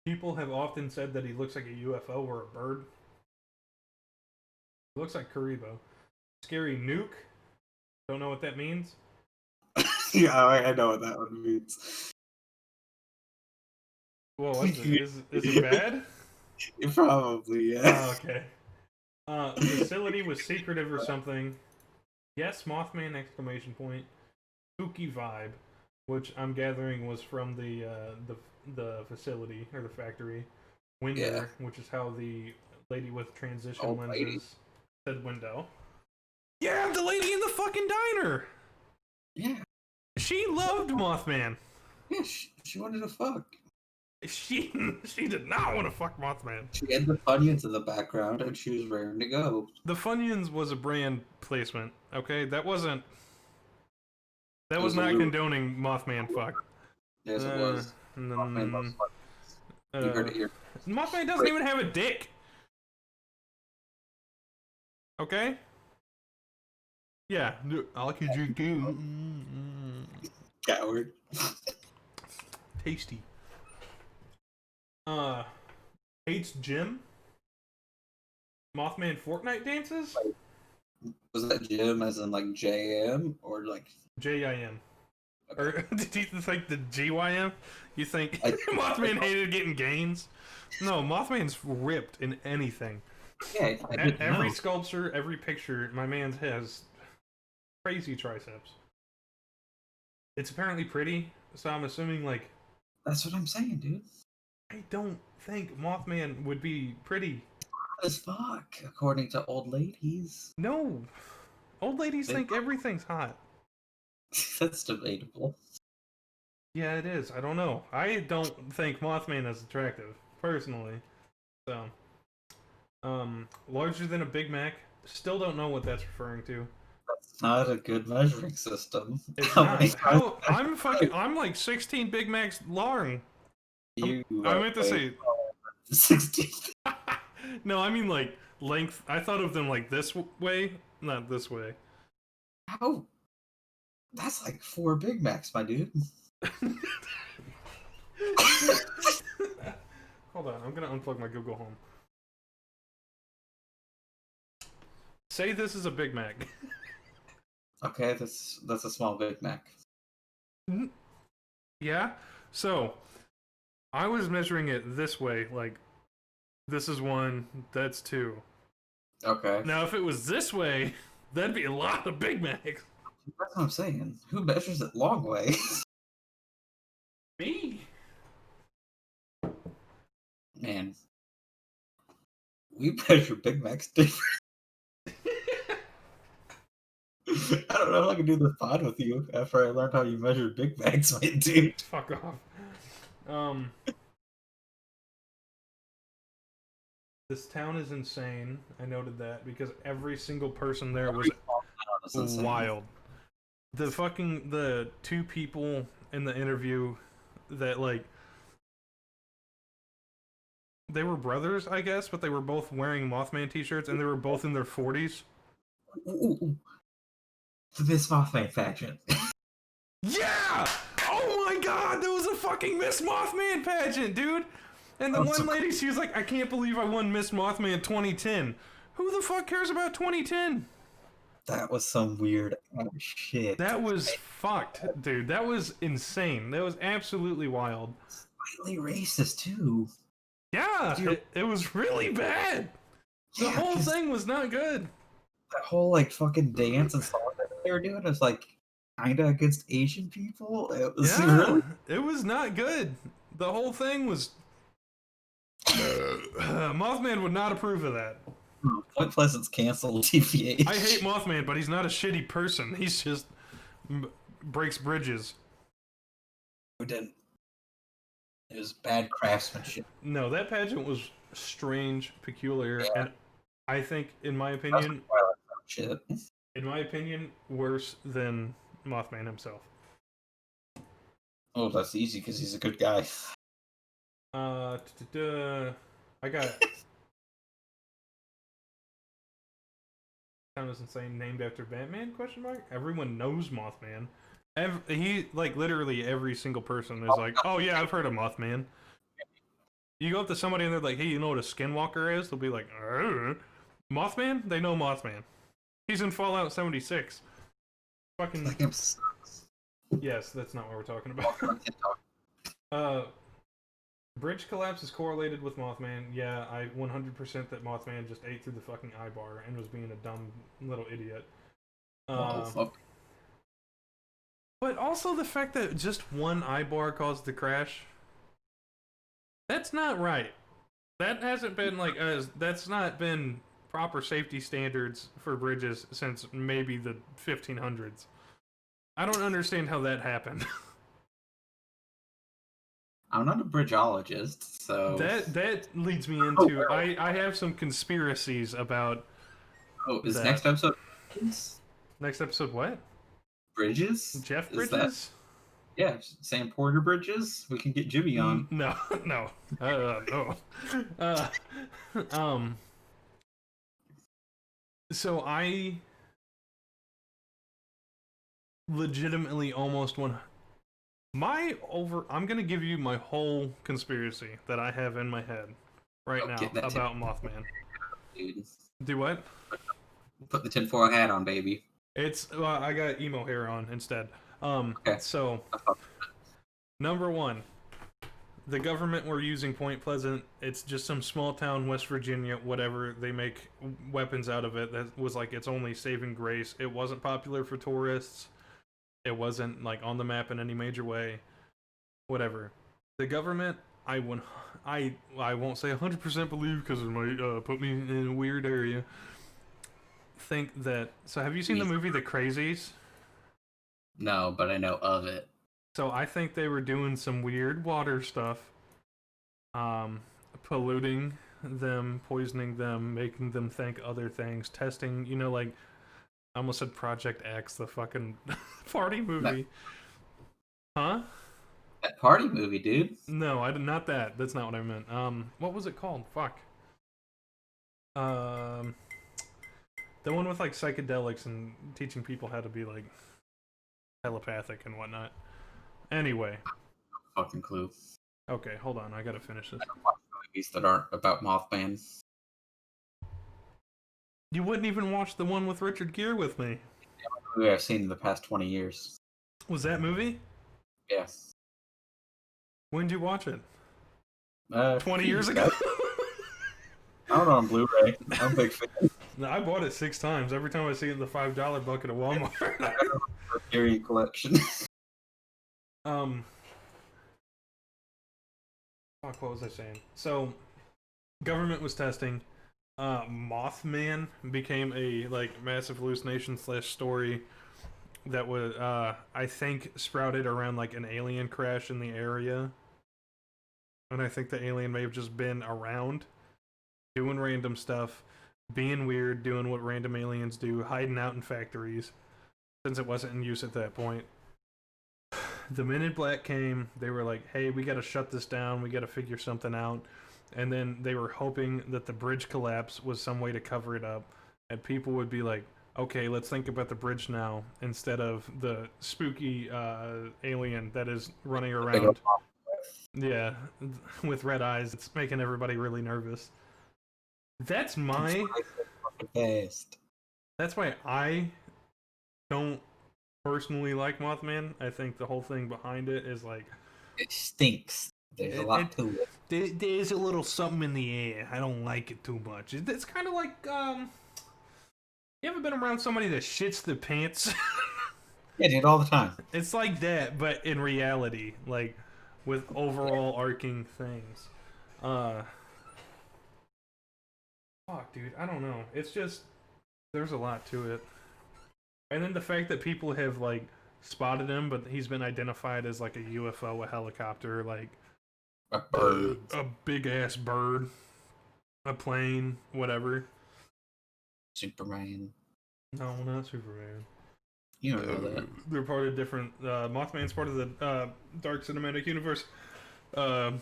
People have often said that he looks like a UFO or a bird. He looks like Karibo. Scary nuke. Don't know what that means. Yeah, I know what that one means. Well, what's it? Is it bad? Probably, yeah. Oh, okay. Facility was secretive or something. Yes, Mothman! Exclamation point. Spooky vibe, which I'm gathering was from the facility or the factory. Window, which is how the lady with transition lenses said window. Yeah, the lady in the fucking diner. Yeah. She loved Mothman. Yeah, she wanted to fuck. She did not want to fuck Mothman. She had the Funyuns in the background, and she was raring to go. The Funyuns was a brand placement, okay? That was not condoning Mothman fuck. Yes, it was. Mothman loves fuck. You heard it here. Mothman doesn't even have a dick. Okay? Yeah, I can drink too. Coward. Tasty. Hates gym. Mothman Fortnite dances. Was that Jim as in like JM or like JIM? Okay. Or did you think the GYM? You think Mothman hated getting gains? No, Mothman's ripped in anything. Yeah, every sculpture, every picture, my man has crazy triceps. It's apparently pretty, so I'm assuming like. That's what I'm saying, dude. I don't think Mothman would be pretty as fuck, according to old ladies. No, old ladies think everything's hot. That's debatable. Yeah, it is. I don't know. I don't think Mothman is attractive, personally. So, larger than a Big Mac. Still don't know what that's referring to. That's not a good measuring system. It's not. I'm like 16 Big Macs long. I meant to say 16. No, I mean like length. I thought of them like this way, not this way. How? That's like 4 Big Macs, my dude. Hold on, I'm gonna unplug my Google Home. Say this is a Big Mac. Okay, that's a small Big Mac. Yeah? So, I was measuring it this way, like, this is 1, that's 2. Okay. Now, if it was this way, that'd be a lot of Big Macs. That's what I'm saying. Who measures it long way? Me. Man. We measure Big Macs different. I don't know if I can do this pod with you after I learned how you measure Big Macs, my dude. Fuck off. This town is insane. I noted that because every single person there was wild. The 2 people in the interview that like they were brothers, I guess, but they were both wearing Mothman t-shirts and they were both in their 40s. This Mothman faction. Yeah! Oh my god! god, there was a fucking Miss Mothman pageant, dude! And the one lady, she was like, I can't believe I won Miss Mothman 2010. Who the fuck cares about 2010? That was some weird shit. That was fucked, dude. That was insane. That was absolutely wild. Slightly racist, too. Yeah, it was really bad. The whole thing was not good. That whole, like, fucking dance and song that they were doing was, like, kinda against Asian people. It was really... It was not good. The whole thing was... Mothman would not approve of that. Point Pleasant's canceled TVH. I hate Mothman, but he's not a shitty person. He's just breaks bridges. Who didn't? It was bad craftsmanship. No, that pageant was strange, peculiar, and I think, in my opinion, worse than Mothman himself. Oh, that's easy because he's a good guy. I got Thomas Insane named after Batman? Question mark. Everyone knows Mothman. He like literally every single person is like, oh yeah, I've heard of Mothman. You go up to somebody and they're like, hey, you know what a skinwalker is? They'll be like, Mothman? They know Mothman. He's in Fallout 76. Fucking. That game sucks. Yes, that's not what we're talking about. Bridge collapse is correlated with Mothman. Yeah, I 100% that Mothman just ate through the fucking eye bar and was being a dumb little idiot. Fuck. But also the fact that just one eye bar caused the crash. That's not right. That hasn't been like that's not been proper safety standards for bridges since maybe the 1500s. I don't understand how that happened. I'm not a bridgeologist, so... That leads me into... I have some conspiracies about... Oh, is next episode... Next episode what? Bridges? Jeff Bridges? Yeah, Sam Porter Bridges? We can get Jimmy on. No. No. So I... legitimately almost won... I'm gonna give you my whole conspiracy that I have in my head right now about Mothman. Dude. Do what? Put the tinfoil hat on, baby. It's I got emo hair on instead. Okay. So number one, the government were using Point Pleasant. It's just some small town, West Virginia, whatever. They make weapons out of it. That was like its only saving grace. It wasn't popular for tourists. It wasn't like on the map in any major way. Whatever. The government, I won't say 100% believe because it might put me in a weird area. Think that. So have you seen the movie The Crazies? No, but I know of it. So I think they were doing some weird water stuff, polluting them, poisoning them, making them think other things, testing. You know, like. I almost said Project X, the fucking party movie. Huh? That party movie, dude. No, not that. That's not what I meant. What was it called? Fuck. The one with like psychedelics and teaching people how to be like telepathic and whatnot. Anyway. Fucking clue. Okay, hold on. I gotta finish this. I don't watch movies that aren't about Mothman. You wouldn't even watch the one with Richard Gere with me. Movie I've seen in the past 20 years. Was that movie? Yes. When did you watch it? 20 years ago? I don't know, on Blu-ray. I'm a big fan. No, I bought it 6 times. Every time I see it in the $5 bucket at Walmart. Gary collection. Fuck, what was I saying? So, government was testing. Mothman became a like massive hallucination / story that was I think sprouted around like an alien crash in the area, and I think the alien may have just been around doing random stuff, being weird, doing what random aliens do, hiding out in factories since it wasn't in use at that point. The Men in Black came. They were like, hey, we gotta shut this down, we gotta figure something out. And then they were hoping that the bridge collapse was some way to cover it up. And people would be like, okay, let's think about the bridge now instead of the spooky alien that is running Big old around. Yeah, with red eyes. It's making everybody really nervous. That's It's my. fucking fast. That's why I don't personally like Mothman. I think the whole thing behind it is like It stinks. There's a lot to it. there's a little something in the air. I don't like it too much. It's kind of like you ever been around somebody that shits their pants? Yeah, dude, all the time. It's like that, but in reality, like with overall arcing things. Uh, fuck, dude, I don't know. It's just there's a lot to it, and then the fact that people have like spotted him, but he's been identified as like a UFO, a helicopter, like A bird. a big ass bird, a plane, whatever. Superman. No, not Superman. You don't know that. They're part of different. Mothman's part of the Dark Cinematic Universe. Uh,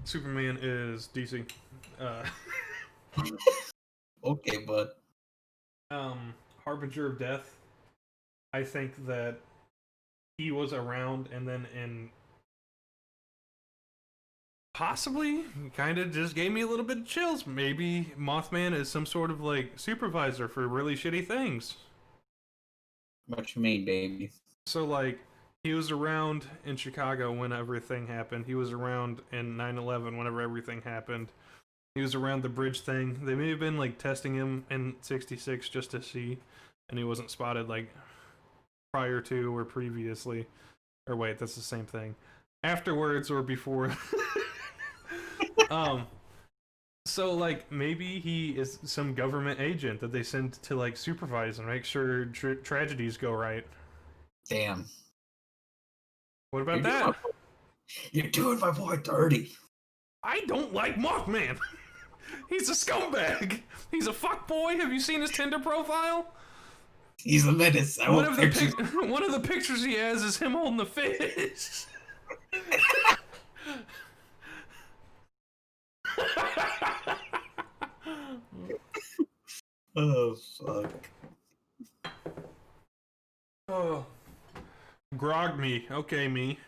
Superman is DC. Uh, Okay, bud. Harbinger of Death. I think that he was around, and then in possibly kind of just gave me a little bit of chills. Maybe Mothman is some sort of like supervisor for really shitty things. What you mean, baby? So like he was around in Chicago when everything happened. He was around in 9/11 whenever everything happened. He was around the bridge thing. They may have been like testing him in '66 just to see, and he wasn't spotted like prior to or previously. Or wait, that's the same thing. Afterwards or before. um so like maybe he is some government agent that they send to like supervise and make sure tragedies go right. Damn. What about You're doing, that? you're doing my boy dirty. I don't like Mothman. He's a scumbag. He's a fuckboy. Have you seen his Tinder profile? He's a menace. One of the pictures he has is him holding the fish. Oh, fuck. Oh, grog me. Okay, me.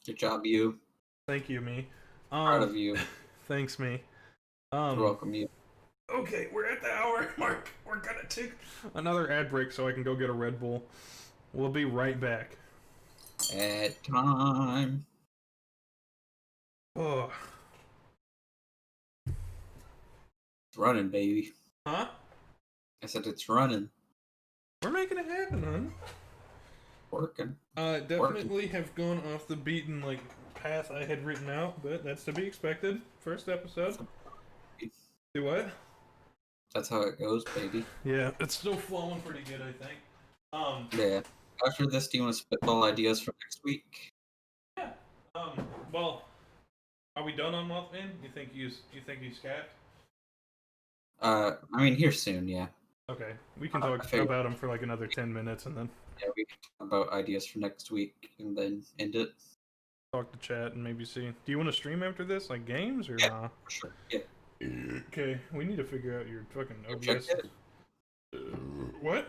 Good job, you. Thank you, me. Proud of you. Thanks, me. You're welcome, you. Okay, we're at the hour mark. We're gonna take another ad break so I can go get a Red Bull. We'll be right back. At time. Oh. It's running, baby. Huh? I said it's running. We're making it happen, hon. Working. Definitely have gone off the beaten like path I had written out, but that's to be expected. First episode. Do what? That's how it goes, baby. Yeah, it's still flowing pretty good, I think. Yeah. After this, do you want to spitball ideas for next week? Yeah. Well, are we done on Mothman? You think he's capped? I mean, here soon, yeah. Okay, we can talk about him for like another 10 minutes and then Yeah, we can talk about ideas for next week and then end it. talk to chat and maybe see. Do you want to stream after this, like games or Yeah. nah? For sure. Yeah. Okay, we need to figure out your fucking Your check OBS. hit? What?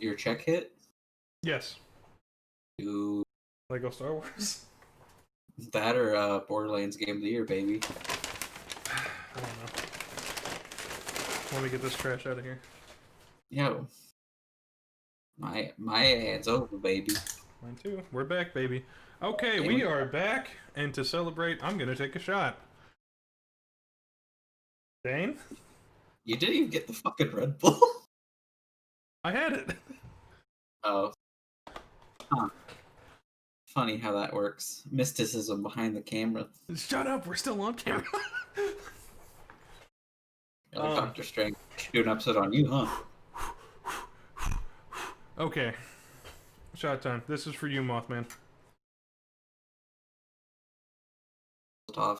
Your check hit? Yes. Do Lego Star Wars? that or Borderlands Game of the Year, baby. I don't know. Let me get this trash out of here. Yo. My ad's over, baby. Mine too. We're back, baby. Okay, we are back, and to celebrate, I'm gonna take a shot. Dane? You didn't even get the fucking Red Bull. I had it. Oh. Huh. Funny how that works. Mysticism behind the camera. Shut up, we're still on camera. Like Dr. Strange. Do an episode on you, huh? Okay. Shot time. This is for you, Mothman. Off.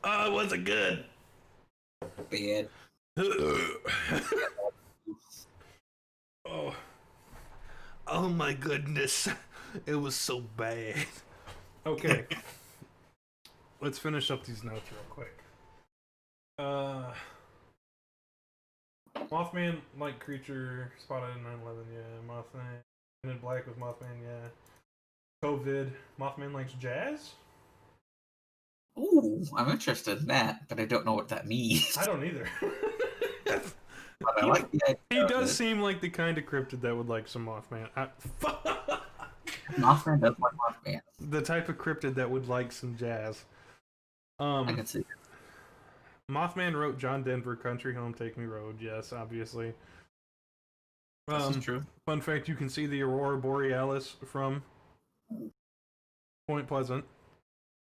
Oh, was it good? Bad. Oh. Oh my goodness. It was so bad. Okay. Let's finish up these notes real quick. Mothman-like creature spotted in 9/11. Yeah, Mothman. Men in Black with Mothman. Yeah. COVID. Mothman likes jazz. Ooh, I'm interested in that, but I don't know what that means. I don't either. But I like the idea. He of does it. seem like the kind of cryptid that would like some Mothman. Mothman does like Mothman. The type of cryptid that would like some jazz. I can see it. Mothman wrote John Denver, Country Home, Take Me Road. Yes, obviously. This is true. Fun fact, you can see the Aurora Borealis from Point Pleasant.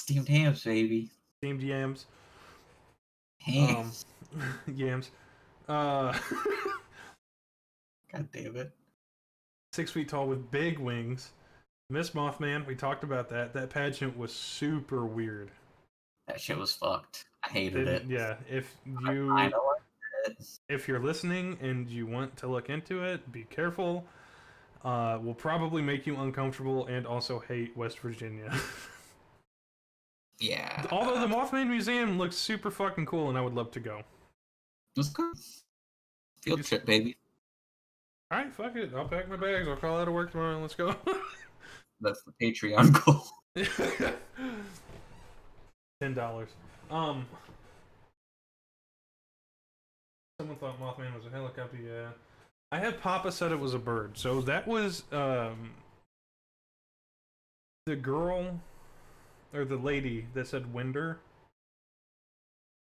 Steamed hams, baby. Steamed yams. Hams. Yams. God damn it. 6 feet tall with big wings. Miss Mothman, we talked about that. That pageant was super weird. That shit was fucked. I hated it. Yeah, if you're listening and you want to look into it, be careful. Will probably make you uncomfortable and also hate West Virginia. Yeah. Although the Mothman Museum looks super fucking cool and I would love to go. Let's go. Field trip, baby. Alright, fuck it. I'll pack my bags. I'll call out of work tomorrow and let's go. That's the Patreon goal. $10. Someone thought Mothman was a helicopter, yeah. I had Papa said it was a bird. So that was the girl or the lady that said Winder.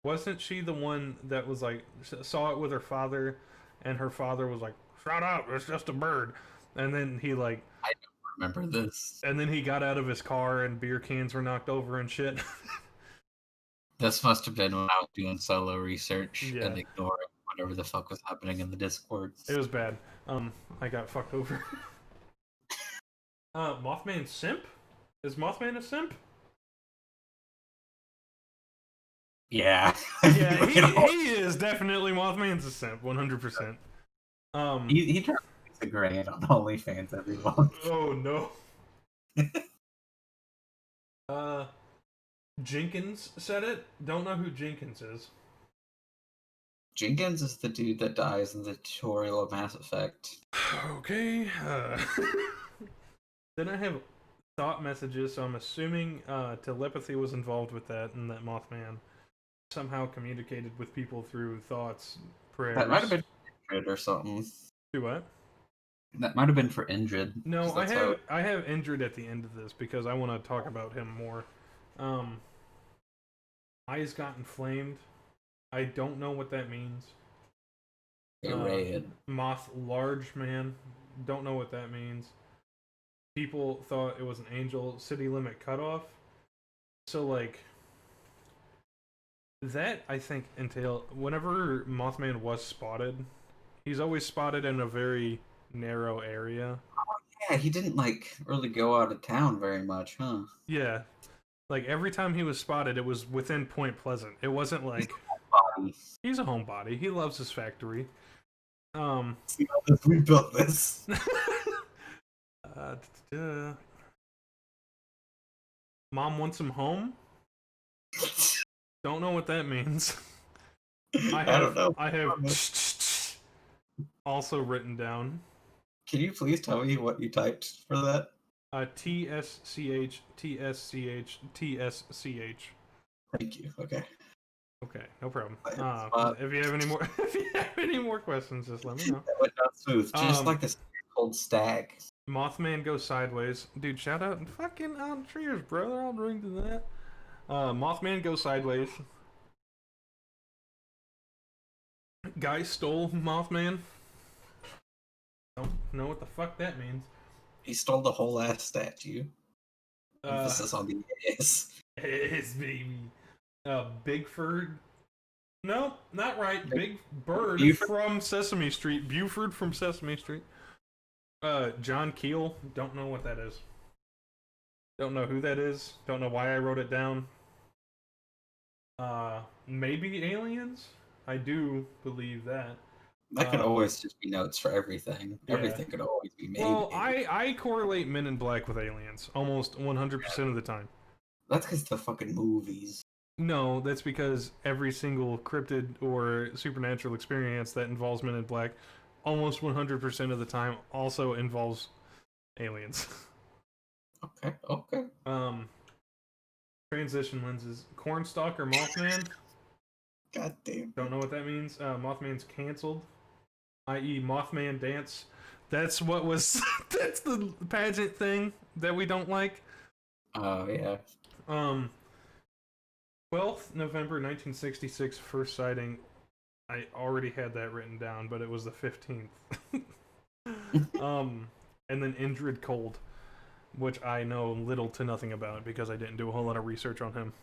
Wasn't she the one that was like saw it with her father and her father was like, "Shut up, it's just a bird." And then he like I don't remember this. And then he got out of his car and beer cans were knocked over and shit. This must have been when I was doing solo research Yeah. and ignoring whatever the fuck was happening in the Discord. It was bad. I got fucked over. Mothman simp? Is Mothman a simp? Yeah. Yeah, he is definitely Mothman's a simp, 100%. He tries to grade on OnlyFans every month. Oh no. Jenkins said it. Don't know who Jenkins is. Jenkins is the dude that dies in the tutorial of Mass Effect. Okay. Then I have thought messages, so I'm assuming telepathy was involved with that, and that Mothman somehow communicated with people through thoughts, prayers. That might have been for Indrid or something. Do what? That might have been for Indrid. No, I have Indrid at the end of this because I want to talk about him more. Eyes got inflamed. I don't know what that means. Red. Moth large man. Don't know what that means. People thought it was an angel. City limit cutoff. So like that I think entail whenever Mothman was spotted, he's always spotted in a very narrow area. Yeah, he didn't like really go out of town very much, huh? Yeah. Like every time he was spotted, it was within Point Pleasant. It wasn't like he's a homebody. He loves his factory. We built this. Mom wants him home. Don't know what that means. I don't know. I have also written down. Can you please tell me what you typed for that? TSCH. Thank you. Okay. Okay, no problem. If you have any more questions, just let me know. That went down smooth, just like this old stag. Mothman goes sideways, dude. Shout out and fucking cheers, brother. I'll drink to that. Mothman goes sideways. Guy stole Mothman. Don't know what the fuck that means. He stole the whole ass statue. Emphasis on the ass. Ass, baby. Bigford. No, not right. Big Bird from Sesame Street. Buford from Sesame Street. John Keel. Don't know what that is. Don't know who that is. Don't know why I wrote it down. Maybe aliens? I do believe that. That could always just be notes for everything. Yeah. Everything could always be maybe. Well, I correlate Men in Black with aliens almost 100% of the time. That's because the fucking movies. No, that's because every single cryptid or supernatural experience that involves Men in Black, almost 100% of the time, also involves aliens. Okay, okay. Transition lenses. Cornstalk or Mothman? God damn. Don't know what that means. Mothman's canceled, i.e., Mothman dance. That's what was. That's the pageant thing that we don't like. Oh, yeah. 12th November 1966, first sighting. I already had that written down, but it was the 15th. And then Indrid Cold, which I know little to nothing about because I didn't do a whole lot of research on him.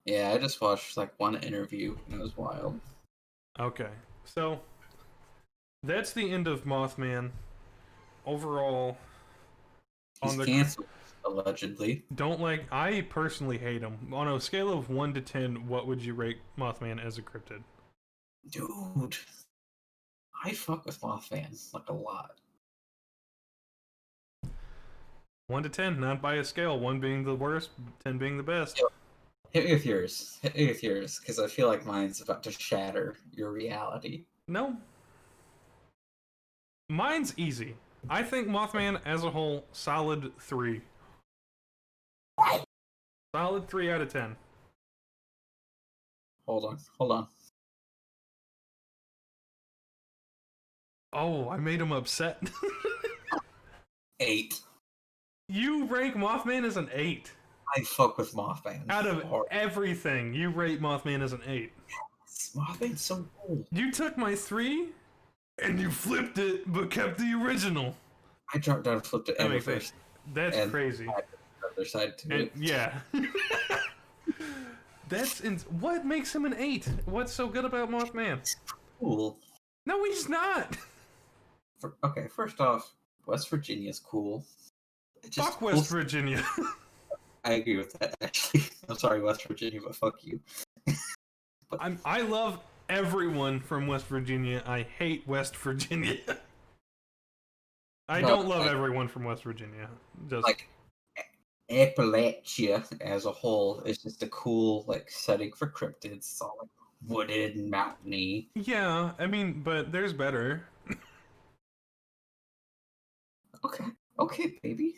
Yeah, I just watched like one interview and it was wild. Okay, so that's the end of Mothman. Overall, He's canceled, allegedly. don't like. I personally hate him. On a scale of 1 to 10, what would you rate Mothman as a cryptid? Dude, I fuck with Mothman like a lot. 1 to 10, not by a scale. 1 being the worst, 10 being the best. Yep. Hit me with yours. Hit me with yours, because I feel like mine's about to shatter your reality. No. Mine's easy. I think Mothman as a whole, solid 3. Solid 3 out of 10. Hold on. Oh, I made him upset. 8. You rank Mothman as an 8. I fuck with Mothman. Out of everything, you rate Mothman as an 8. Mothman's so cool. You took my 3 and you flipped it, but kept the original. I dropped down and flipped it every first. That's crazy. The other side to it. Yeah. What makes him an 8? What's so good about Mothman? He's cool. No, he's not. Okay, first off, West Virginia's cool. Fuck West Virginia. I agree with that, actually. I'm sorry, West Virginia, but fuck you. I love everyone from West Virginia. I hate West Virginia. I don't love everyone from West Virginia. Just like Appalachia as a whole is just a cool like setting for cryptids. It's all like wooded and mountainy. Yeah, I mean, but there's better. Okay, baby.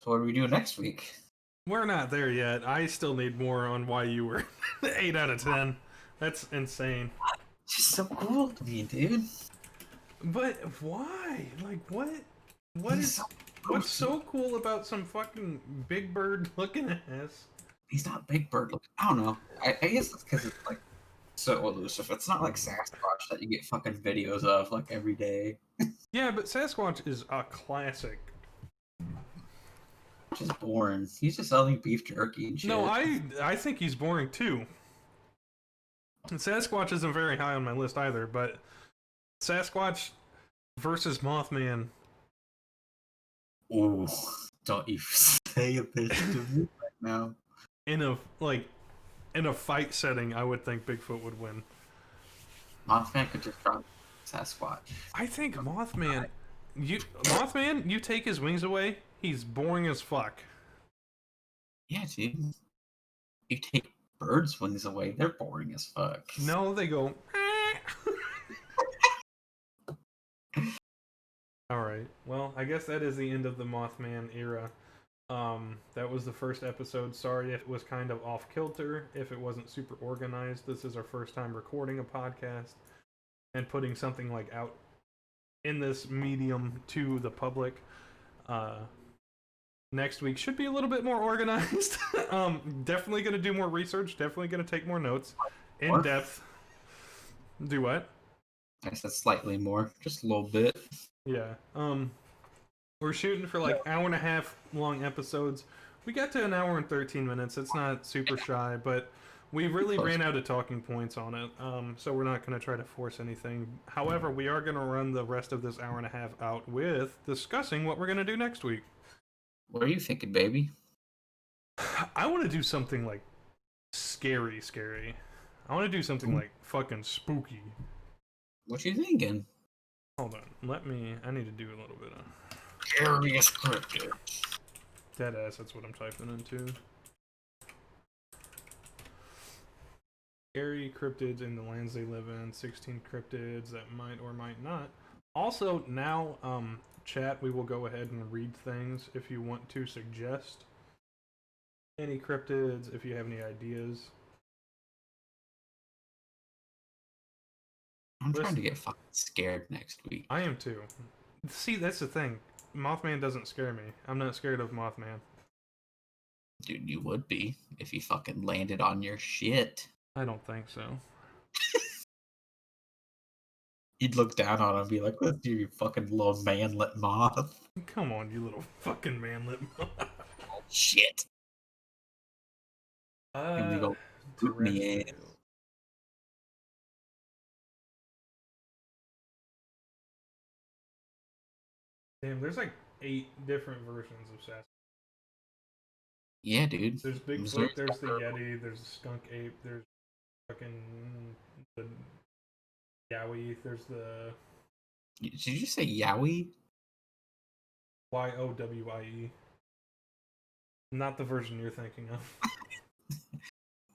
So what do we do next week? We're not there yet. I still need more on why you were 8 out of 10. That's insane. It's just so cool to me, dude. But why? Like, what? What's so cool about some fucking big bird looking ass? He's not Big Bird looking. I don't know. I guess it's because it's like so elusive. It's not like Sasquatch that you get fucking videos of like every day. Yeah, but Sasquatch is a classic. Just boring. He's just selling beef jerky and shit. No, I think he's boring too. And Sasquatch isn't very high on my list either, but Sasquatch versus Mothman. Ooh, don't you say a bitch to me right now. In a fight setting, I would think Bigfoot would win. Mothman could just drop Sasquatch. I think Mothman, you take his wings away, he's boring as fuck. Yeah, dude. You take birds' wings away, they're boring as fuck. No, they go. Alright, well, I guess that is the end of the Mothman era. That was the first episode. Sorry if it was kind of off kilter, if it wasn't super organized. This is our first time recording a podcast and putting something like out in this medium to the public. Next week should be a little bit more organized. Definitely going to do more research. Definitely going to take more notes. In depth. Do what? I said slightly more. Just a little bit. Yeah. We're shooting for like hour and a half long episodes. We got to an hour and 13 minutes. It's not super shy, but we really ran out of talking points on it. So we're not going to try to force anything. However, we are going to run the rest of this hour and a half out with discussing what we're going to do next week. What are you thinking, baby? I want to do something like scary. I want to do something like fucking spooky. What you thinking? Hold on. I need to do a little bit of... Scariest cryptid. Deadass, that's what I'm typing into. Scary cryptids in the lands they live in. 16 cryptids that might or might not. Also, now, chat, we will go ahead and read things if you want to suggest any cryptids, if you have any ideas. I'm trying to get fucking scared next week. I am too. See, that's the thing. Mothman doesn't scare me. I'm not scared of Mothman. Dude, you would be if he fucking landed on your shit. I don't think so. You'd look down on him and be like, "That's you fucking little manlet moth." Come on, you little fucking manlet moth. Oh, shit. And we go, "Poop me in." Damn, there's like 8 different versions of Sasquatch. Yeah, dude. There's Bigfoot, there's the Yeti, there's the skunk ape, there's fucking the Yowie, there's the... Did you say Yowie? Yowie. Not the version you're thinking of.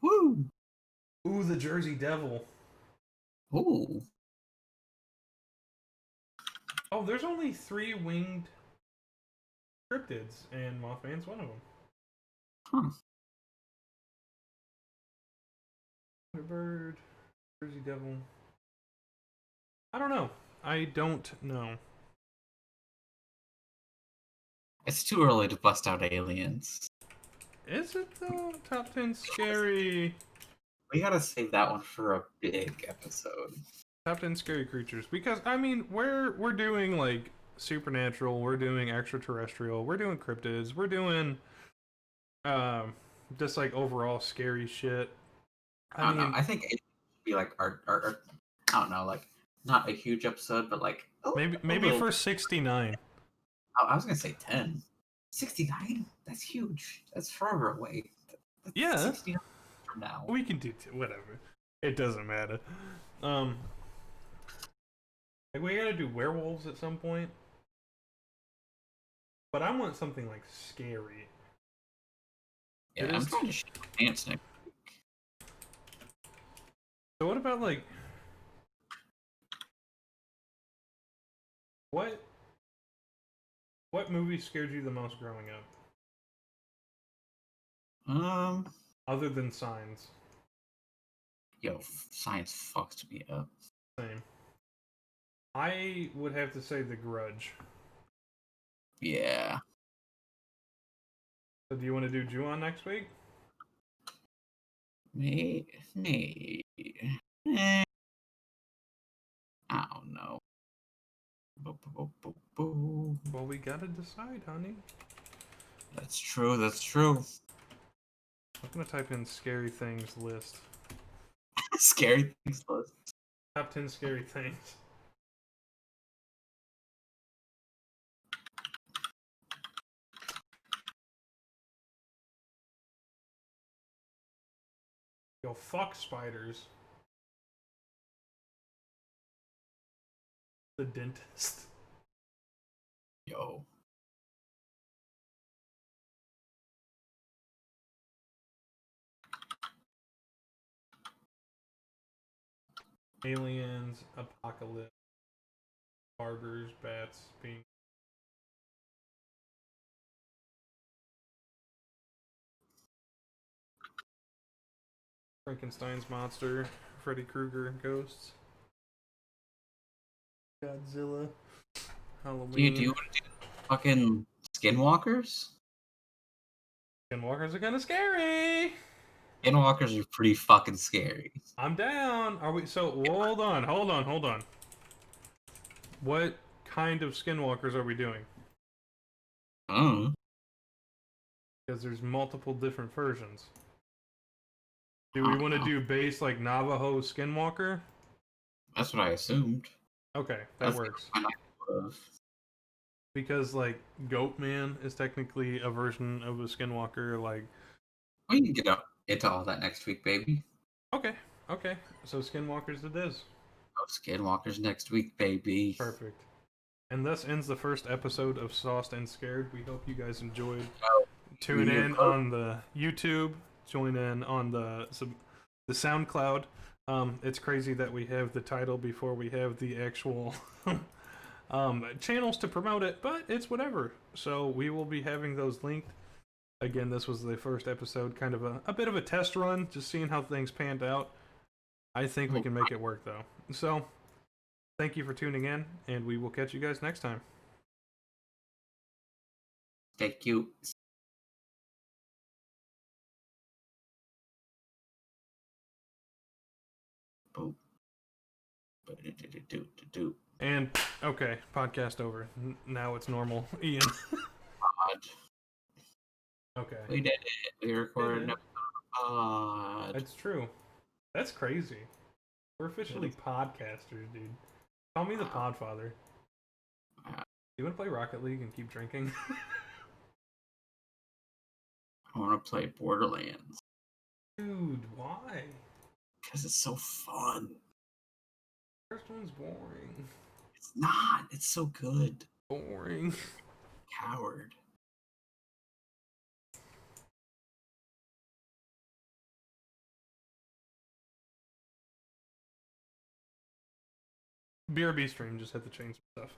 Woo! Ooh, the Jersey Devil. Ooh. Oh, there's only 3 winged cryptids, and Mothman's one of them. Huh. Bird, Jersey Devil. I don't know. It's too early to bust out aliens. Is it though? Top 10 scary. We gotta save that one for a big episode. Top 10 scary creatures. Because, I mean, we're doing, like, supernatural, we're doing extraterrestrial, we're doing cryptids, we're doing, just, like, overall scary shit. I don't know. I think it should be, like, our I don't know, like, not a huge episode, but, like... Maybe for 69. I was gonna say 10. 69? That's huge. That's forever away. That's Yeah. 69 from now. We can do whatever. It doesn't matter. Like, we gotta do werewolves at some point. But I want something, like, scary. Yeah, I'm trying to shit my pants next week. So what about, like... What movie scared you the most growing up? Other than Signs. Yo, Science fucked me up. Same. I would have to say The Grudge. Yeah. So do you want to do Ju-on next week? Maybe. I don't know. Well, we gotta decide, honey. That's true. That's true. I'm gonna type in scary things list. Scary things list. Top 10 scary things. Yo, fuck spiders. The dentist. Yo. Aliens, apocalypse, barbers, bats, being. Frankenstein's monster, Freddy Krueger, ghosts, Godzilla, Halloween. Do you want to do fucking skinwalkers? Skinwalkers are kind of scary. Skinwalkers are pretty fucking scary. I'm down. Are we? So hold on. What kind of skinwalkers are we doing? Oh. Because there's multiple different versions. Do we want to do base like Navajo skinwalker? That's what I assumed. Okay, that works. Because like Goatman is technically a version of a skinwalker. Like we can get into all that next week, baby. Okay. So skinwalkers it is. Oh, skinwalkers next week, baby. Perfect. And thus ends the first episode of Sauced and Scared. We hope you guys enjoyed Tune in on the YouTube. Join in on the SoundCloud. It's crazy that we have the title before we have the actual channels to promote it, but it's whatever. So we will be having those linked. Again, this was the first episode, kind of a bit of a test run, just seeing how things panned out. I think we can make it work, though. So, thank you for tuning in, and we will catch you guys next time. Thank you. And, okay, podcast over. Now it's normal. Ian. Okay. We did it. We recorded an episode. That's true. That's crazy. We're officially podcasters, dude. Call me the Podfather. You want to play Rocket League and keep drinking? I want to play Borderlands. Dude, why? Because it's so fun. First one's boring. It's not. It's so good. Boring. Coward. BRB stream just had to change some stuff.